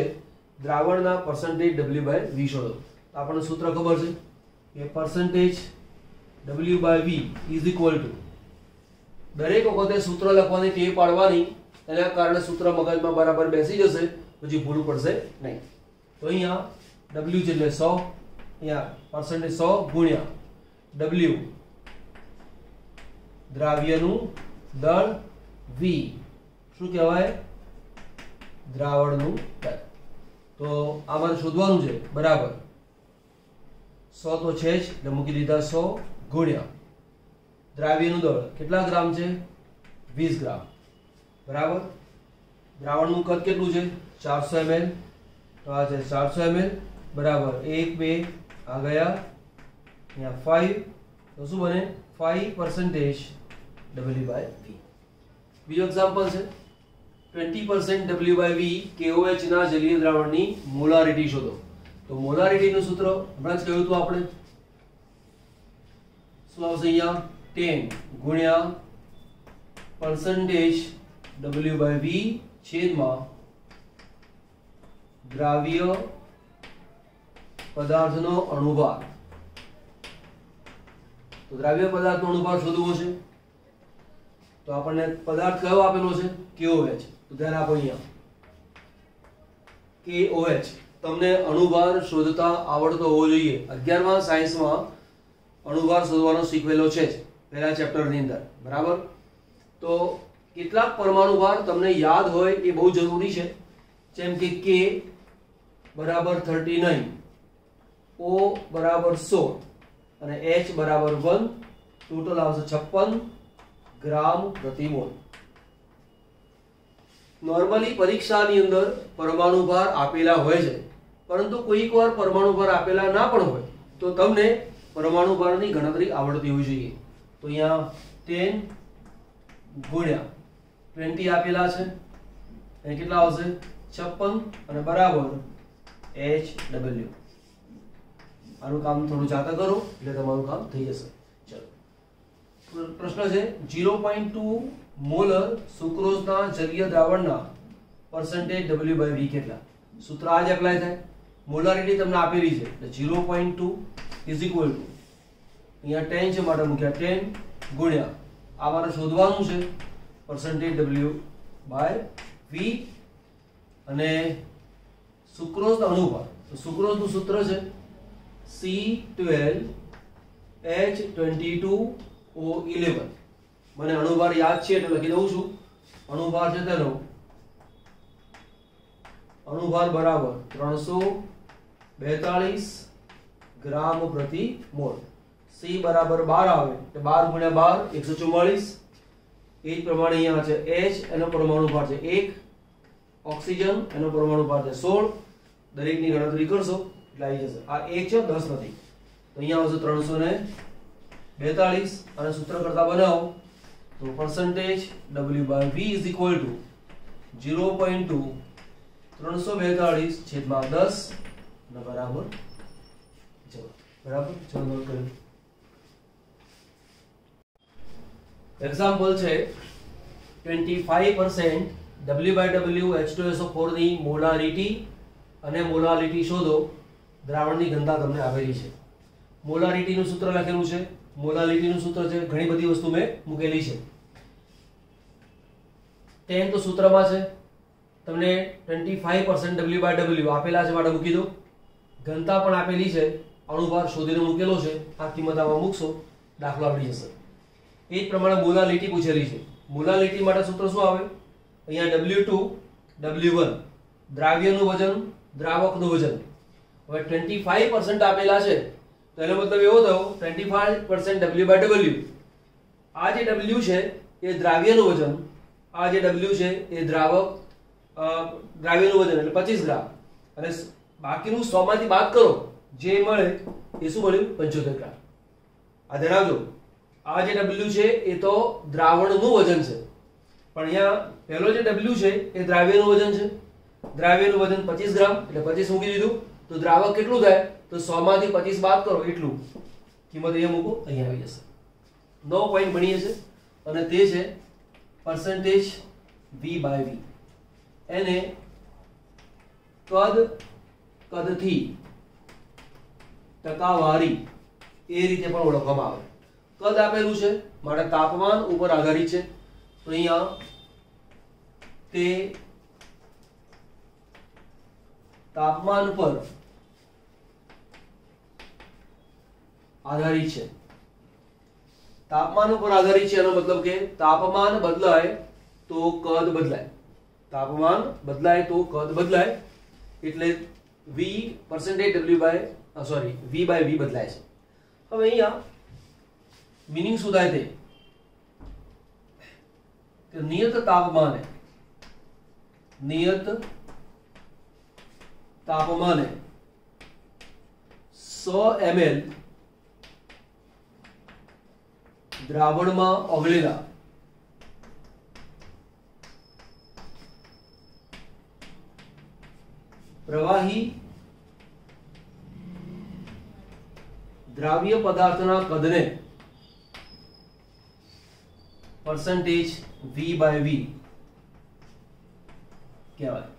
દ્રાવણના પરસેન્ટેજ W/V શોધો. આપણને સૂત્ર ખબર છે કે percentage W/V is equal two, દરેક વખતે સૂત્ર લખવાની ટેવ પાડવાની, એના કારણે સૂત્ર મગજમાં બરાબર બેસી જશે, પછી ભૂલ પડશે નહીં. તો અહીંયા W છે એટલે 100, અહીંયા પરસેન્ટેજ 100 ગુણ્યા W દ્રાવ્યનું દળ, V શું કહેવાય, દ્રાવણનું દળ. તો આમાં શોધવાનું છે બરાબર 100 તો છે જ એટલે મૂકી દીધા 100 ગુણ્યા દ્રાવ્યનું દળ કેટલા ગ્રામ છે, 20 ગ્રામ, બરાબર. દ્રાવણનું કદ કેટલું છે, 400 ml, તો આ છે 400 ml બરાબર 1 2 આ ગયા, અહીંયા 5, તો શું બને 5% W/V. બીજો એક્ઝામ્પલ છે 20% W/V KOH ના જલીય દ્રાવણની મોલારિટી શોધો. તો મોલારિટીનું સૂત્ર હમણાં જ કહ્યું હતું આપણે, શું આવશે અહીંયા 10 ગુણ્યા પરસેન્ટેજ W/V છેદમાં દ્રાવ્ય પદાર્થનો અણુભાર. તો દ્રાવ્ય પદાર્થનો અણુભાર શોધવો છે, તો આપણને પદાર્થ કયો આપેલો છે, KOH. તો ધ્યાન આપો, અહીંયા KOH. તમને અણુભાર શોધતા આવડતો હોવો જોઈએ. 11મા સાયન્સમાં અણુભાર શોધવાનો શીખવેલો છે જ પહેલા ચેપ્ટરની અંદર, બરાબર. તો કેટલાક પરમાણુ ભાર તમને યાદ હોય એ બહુ જરૂરી છે, જેમ કે K બરાબર 39, O બરાબર 100 અને H બરાબર 1, ટોટલ આવશે 56 ગ્રામ પ્રતિ મોલ. નોર્મલી પરીક્ષાની અંદર પરમાણુ ભાર આપેલા હોય છે, પરંતુ કોઈક વાર પરમાણુ ભાર આપેલા ના પણ હોય, તો તમને પરમાણુ ભારની ગણતરી આવડતી હોવી જોઈએ. તો અહીંયા 10 ગુણ્યા 20 આપેલા છે, અને કેટલા આવશે 56 અને બરાબર HW. આનું કામ થોડું જાતે કરો એટલે તમારું કામ થઈ જશે. ચલો, પ્રશ્ન છે 0.2 મોલર સુક્રોઝના જલીય દ્રાવણના પરસેન્ટેજ W/V કેટલા. સૂત્ર આ જ એપ્લાય થાય, મોલારિટી તમને આપેલી છે એટલે 0.2 ઇઝ ઇક્વલ ટુ, અહીંયા 10 છે માટે મૂક્યા 10 ગુણ્યા આ મારે શોધવાનું છે પરસેન્ટેજ W/V અને સુક્રોઝનો અણુભાર. તો સુક્રોઝનું સૂત્ર છે C12H22O11. મને અણુભાર યાદ છે એટલે લખી દઉં છું. અણુભાર છે તેનો અણુભાર બરાબર 342 ગ્રામ પ્રતિ મોલ. C બરાબર 12 આવે એટલે 12 ગુણ્યા 12 144. એ જ પ્રમાણે અહીંયા છે H, એનો પરમાણુ ભાર છે 1, ઓક્સિજન એનો પરમાણુ ભાર છે 16. દરેકની ગણતરી કરશો એટલે આવી જશે. આ 1 છે 10 નથી, તો અહીંયા આવશે 342 અને સૂત્ર કરતા બનાવો તો percentage W/V is equal two 0.2 342 છેદમાં 10 અને બરાબર બરાબર. ચલો નોટ કરો. એક્ઝામ્પલ છે 25% W/W H2SO4 ની મોલારિટી અને મોલારિટી શોધો. દ્રાવણની ઘનતા તમને આપેલી છે. મોલારિટીનું સૂત્ર લખેલું છે, મોલારિટીનું સૂત્ર છે, ઘણી બધી વસ્તુ મેં મૂકેલી છે. 10 તો સૂત્રમાં છે, તમને 25% W/W આપેલા છે માટે મૂકી દો. ઘનતા પણ આપેલી છે, અણુભાર શોધીને મૂકેલો છે, આ કિંમત આમાં મૂકશો દાખલો આવડી જશે. એ જ પ્રમાણે મોલાલિટી પૂછેલી છે. મોલાલિટી માટે સૂત્ર શું આવે? અહીંયા W2 W1 દ્રાવ્યનું વજન દ્રાવકનું વજન. હવે 25% આપેલા છે તો એનો મતલબ એવો થયો 25% W/W. આ જે W છે એ દ્રાવ્યનું વજન, આ જે W છે એ દ્રાવ્યનું વજન એટલે 25 ગ્રામ, અને બાકીનું 100 માંથી બાદ કરો જે મળે એ શું મળ્યું? 75 ગ્રામ. આ ધ્યાન રાખજો, આ જે W છે એ તો દ્રાવણનું વજન છે, પણ અહીંયા પહેલો જે W છે એ દ્રાવ્યનું વજન છે. દ્રાવ્યનું વજન 25 ગ્રામ એટલે 25 મૂકી દીધું, તો દ્રાવક કેટલું થાય? તો 100 માંથી 25 બાદ કરો એટલું, કિંમત અહીંયા મૂકો, અહીંયા આવી જશે. 9 પોઈન્ટ બની જશે, અને તે છે પરસેન્ટેજ V/V. એને કદથી ટકાવારી એ રીતે પણ ઓળખવામાં આવે. કદ આપેલું છે માટે તાપમાન ઉપર આધારિત છે, તો અહીંયા તે તાપમાન પર આધારિત છે. તાપમાન ઉપર આધારિત છે એનો મતલબ કે તાપમાન બદલાય તો કદ બદલાય. તાપમાન બદલાય તો કદ બદલાય, એટલે V/V બદલાય છે. હવે અહીંયા મીનિંગ શું થાય તે કે નિયત તાપમાને 100 ml દ્રાવણમાં ઓગળેલા પ્રવાહી દ્રાવ્ય પદાર્થના કદને પરસેન્ટેજ V/V કહેવાય.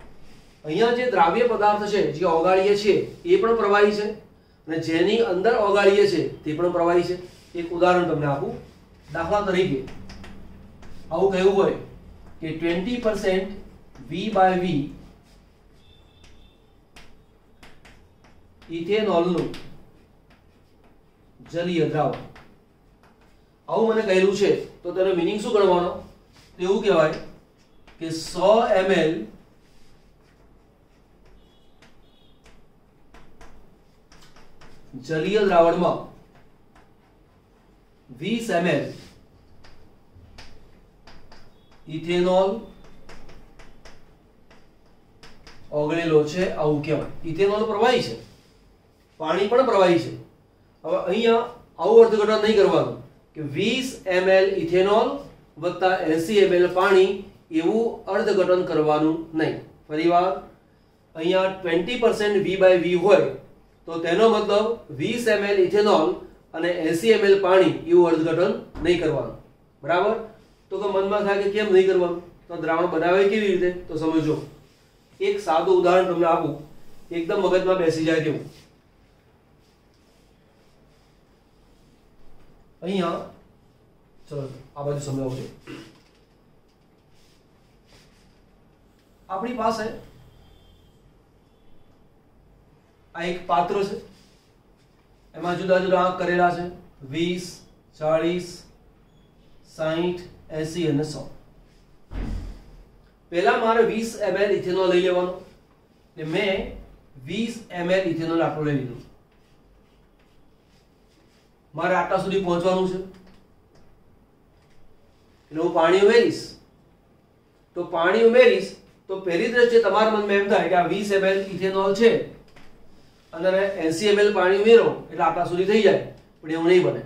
અહીંયા જે દ્રાવ્ય પદાર્થ છે જે ઓગાળીએ છીએ એ પણ પ્રવાહી છે, અને જેની અંદર ઓગાળીએ છીએ તે પણ પ્રવાહી છે. એક ઉદાહરણ તમને આપું. દાખલા તરીકે આવું કહેવું હોય કે 20% V/V ઇથેનોલનું જલીય દ્રાવણ, આવું મને કહેલું છે, તો તેનો મીનિંગ શું ગણવાનો? તો એવું કહેવાય કે 100 ml જલીય દ્રાવણમાં 20 ml ઇથેનોલ ઓગળેલો છે, આવું કહેવાય. ઇથેનોલ પ્રવાહી છે, પાણી પણ પ્રવાહી છે. હવે અહીંયા આવું અર્થઘટન નહીં કરવાનું કે 20 ml ઇથેનોલ વત્તા 80 ml પાણી, એવું અર્થઘટન કરવાનું નહીં. ફરીવાર, અહીંયા 20% V/V હોય તો તેનો મતલબ 20 ml ઇથેનોલ અને 80 ml પાણી એવું અર્થઘટન નહીં કરવાનું. બરાબર? તો મનમાં થાય કે કેમ નહીં કરવાનું? તો દ્રાવણ બનાવે કેવી રીતે? તો સમજો. એક સાદું ઉદાહરણ તમને આપું, એકદમ મગજમાં બેસી જાય તેવું. અહીંયા ચલો આ બાજુ સમજાવું. આપણી પાસે આ એક પાત્ર છે, એમાં જુદા જુદા આંક કરેલા છે 20, 40, 60, 80 અને 100. પહેલા મારે 20 ml ઇથેનોલ લઈ લેવાનો, એટલે મેં 20 ml ઇથેનોલ આટલું લઈ લીધું. મારે આટલા સુધી પહોંચવાનું છે, એટલે હું પાણી ઉમેરીશ. તો પાણી ઉમેરીશ તો પહેલી દ્રષ્ટિએ તમારા મનમાં એમ થાય કે આ 20 ml ઇથેનોલ છે અને 80 ml પાણી ઉમેરો એટલે આટલા સુધી થઈ જાય, પણ એવું નહીં બને.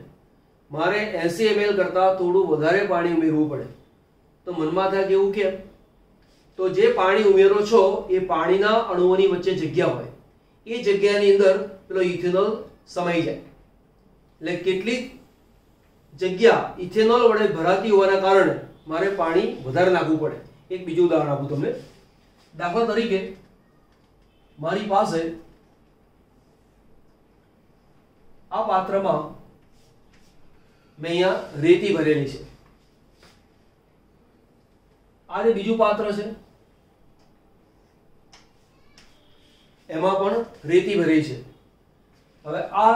મારે 80 ml કરતાં થોડું વધારે પાણી ઉમેરવું પડે. તો મનમાં થાય કે એવું કેમ? તો જે પાણી ઉમેરો છો એ પાણીના અણુઓની વચ્ચે જગ્યા હોય, એ જગ્યાની અંદર પેલો ઇથેનોલ સમાઈ જાય. એટલે કેટલીક જગ્યા ઇથેનોલ વડે ભરાતી હોવાના કારણે મારે પાણી વધારે નાખવું પડે. એક બીજું ઉદાહરણ આપું તમને. દાખલા તરીકે મારી પાસે આ પાત્રમાં મેં અહીંયા રેતી ભરેલી છે. આ જે બીજું પાત્ર છે એમાં પણ રેતી ભરેલી છે. હવે આ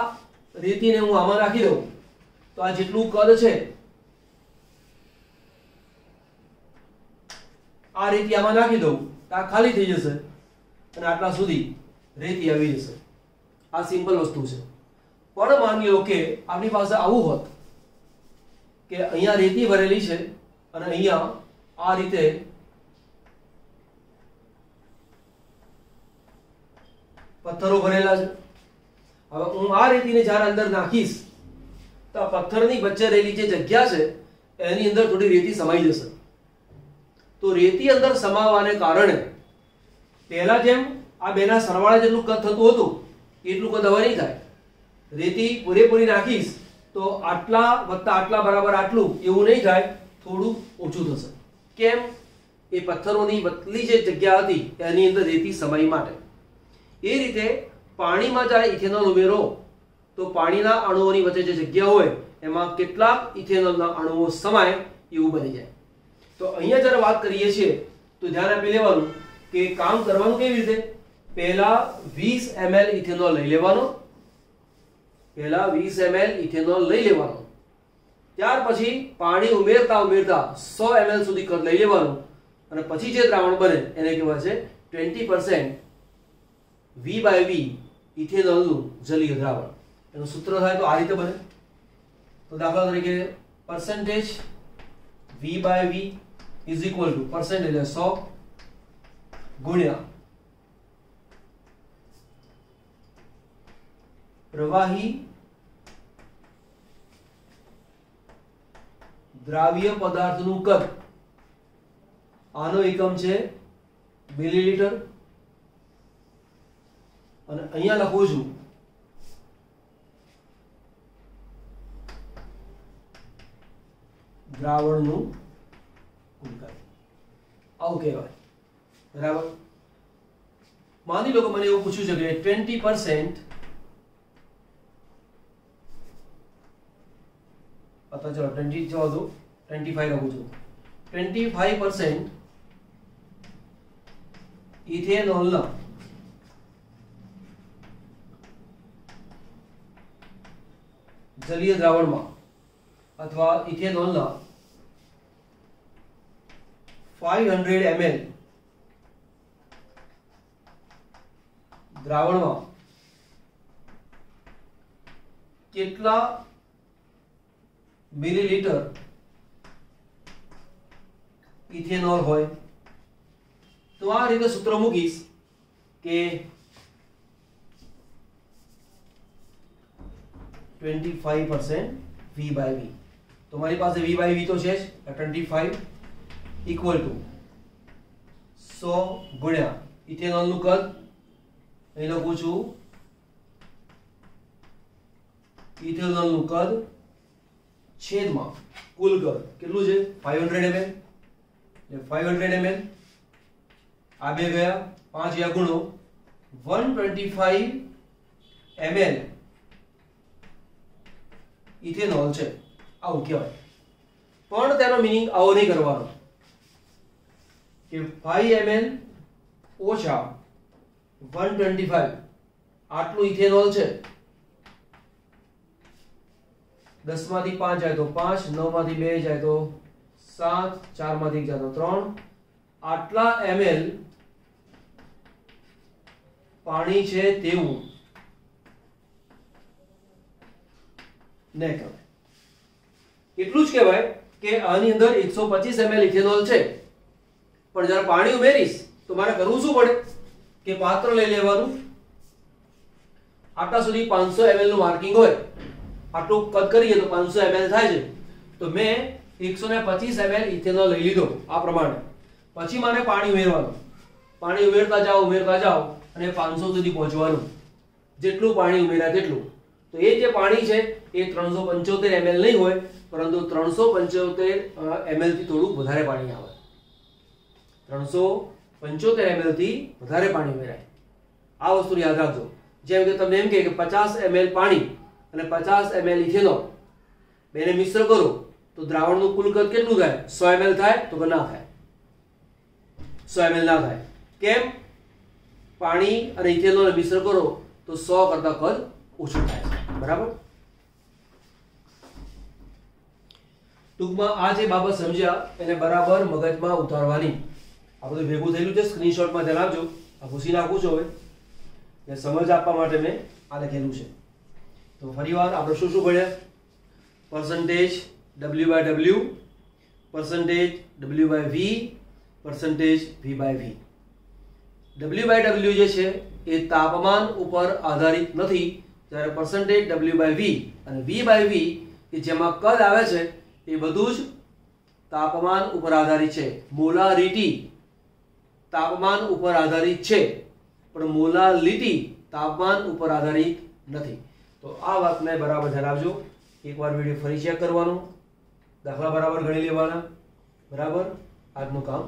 રેતીને હું આમાં નાખી દઉં તો આ જેટલું કદ છે આ રેતી આમાં નાખી દઉં તો આ ખાલી થઈ જશે અને આટલા સુધી રેતી આવી જશે. આ સિમ્પલ વસ્તુ છે. પણ માની લો કે આપણી પાસે આવું હોત કે અહીંયા રેતી ભરેલી છે અને અહીંયા આ રીતે પથ્થરો ભરેલા છે. હવે હું આ રેતીને જ્યારે અંદર નાખીશ તો આ પથ્થરની વચ્ચે રહેલી જે જગ્યા છે એની અંદર થોડી રેતી સમાઈ જશે. તો રેતી અંદર સમાવવાને કારણે પહેલા જેમ આ બેના સરવાળા જેટલું કદ થતું હતું એટલું કદ હવે નહીં થાય. રેતી પૂરેપૂરી નાખીશ તો આટલા વત્તા આટલા બરાબર આટલું એવું નહીં થાય, થોડું ઓછું થશે. કેમ? એ પથ્થરોની વતલી જે જગ્યા હતી એની અંદર રેતી સમાઈ માટે. એ રીતે પાણીમાં જ્યારે ઇથેનોલ ઉમેરો તો પાણીના અણુઓની વચ્ચે જે જગ્યા હોય એમાં કેટલાક ઇથેનોલના અણુઓ સમાય એવું બની જાય. તો અહીંયા જ્યારે વાત કરીએ છીએ તો ધ્યાન આપી લેવાનું કે કામ કરવાનું કેવી રીતે. પહેલા 20 ml ઇથેનોલ લઈ લેવાનો. ત્યાર પછી પાણી ઉમેરતા ઉમેરતા 100 ml સુધી કદ લઈ લેવાનું અને પછી જે દ્રાવણ બને એને કહેવાય છે 20% V/V ઇથેનોલનું જલીય દ્રાવણ. એનું સૂત્ર થાય તો આ રીતે બને. તો દાખલા તરીકે percentage V/V is equal to percentage 100 ગુણ્યા પ્રવાહી દ્રાવ્ય પદાર્થનું કદ. આનો એકમ છે મિલીલીટર અને અહીંયા લખું છું દ્રાવણનું કુલ કદ. આવું કહેવાય. બરાબર. માની લો કે મને એવું પૂછ્યું છે કે 20% અથવા ચલો 20 જવા દો, 25 લખું છું. 25% ઇથેનોલના જલીય દ્રાવણમાં અથવા ઇથેનોલના 500 ml દ્રાવણમાં કેટલા મિલીલીટર ઇથેનોલ હોય. તો આ રીતે સૂત્ર મૂકીશ કે 25% V/V. તો મારી પાસે V/V તો છે જ, 25 ઇક્વલ ટુ 100 ગુણ્યા ઇથેનોલનું કદ. અહીં લખું છું ઇથેનોલનું કદ છેદમાં કુલ કદ કેટલું છે 500 ml. 500 ml આ બે ગયા 5 યા ગુણો 125 ml ઇથેનોલ છે. આવું કહેવાય. પણ તેનો મીનિંગ આવો નહીં કરવાનો કે 5 ml ઓછા 125 આટલું ઇથેનોલ છે. 10 માંથી 5 જાય તો 5, 9 માંથી 2 જાય તો 7, 4 માંથી 1 જાય તો 3. આટલા ml પાણી છે તેવું ને કહેવાય. એટલું જ કહેવાય કે આની અંદર 125 ml ઇથેનોલ છે, પણ જ્યારે પાણી ઉમેરીશ તો મારે કરવું શું પડે કે પાત્ર લઈ લેવાનું. આટલા સુધી 500 ml નું માર્કિંગ હોય. આટલું કદ કરીએ તો 500 ml થાય છે. તો મેં 125 ml ઇથેનોલ લઈ લીધો આ પ્રમાણે. પછી મારે પાણી ઉમેરવાનું. પાણી ઉમેરતા જાઓ અને 500 સુધી પહોંચવાનું. જેટલું પાણી ઉમેરાય તેટલું. તો એ જે પાણી છે એ 375 ml નહીં હોય, પરંતુ 375 ml થી થોડું વધારે પાણી આવે. 375 ml થી વધારે પાણી ઉમેરાય. આ વસ્તુ યાદ રાખજો. જેમ કે તમને એમ કે 50 ml પાણી અને 50 ml ઇથેનોલ બેને મિશ્ર કરો તો દ્રાવણનું કુલ કદ કેટલું થાય? 100 ml થાય? તો કે ના થાય. 100 ml ના થાય. કેમ? પાણી અને ઇથેનોલ મિશ્ર કરો તો 100 કરતા કદ ઓછું થાય છે. બરાબર. ટૂંકમાં આ જે બાબત સમજ્યા એને બરાબર મગજમાં ઉતારવાની. આ બધું ભેગું થયેલું છે, સ્ક્રીનશોટમાં ધ્યાન આપજો. આ ભૂસી નાખું છું હવે, એ સમજ આપવા માટે મેં આ લખેલું છે. તો ફરીવાર આપણે શું શું ભણ્યા? Percentage W/W, percentage W/V, percentage V/V. W/W જે છે એ તાપમાન ઉપર આધારિત નથી, જ્યારે પર્સન્ટેજ W/V અને V/V કે જેમાં કદ આવે છે એ બધું જ તાપમાન ઉપર આધારિત છે. મોલારિટી તાપમાન ઉપર આધારિત છે, પણ મોલાલિટી તાપમાન ઉપર આધારિત નથી. તો આ વાતને બરાબર ધ્યાન આપજો. એકવાર વિડીયો ફરી ચેક કરવાનો, દાખલા બરાબર ગણી લેવાના. બરાબર, આજનું કામ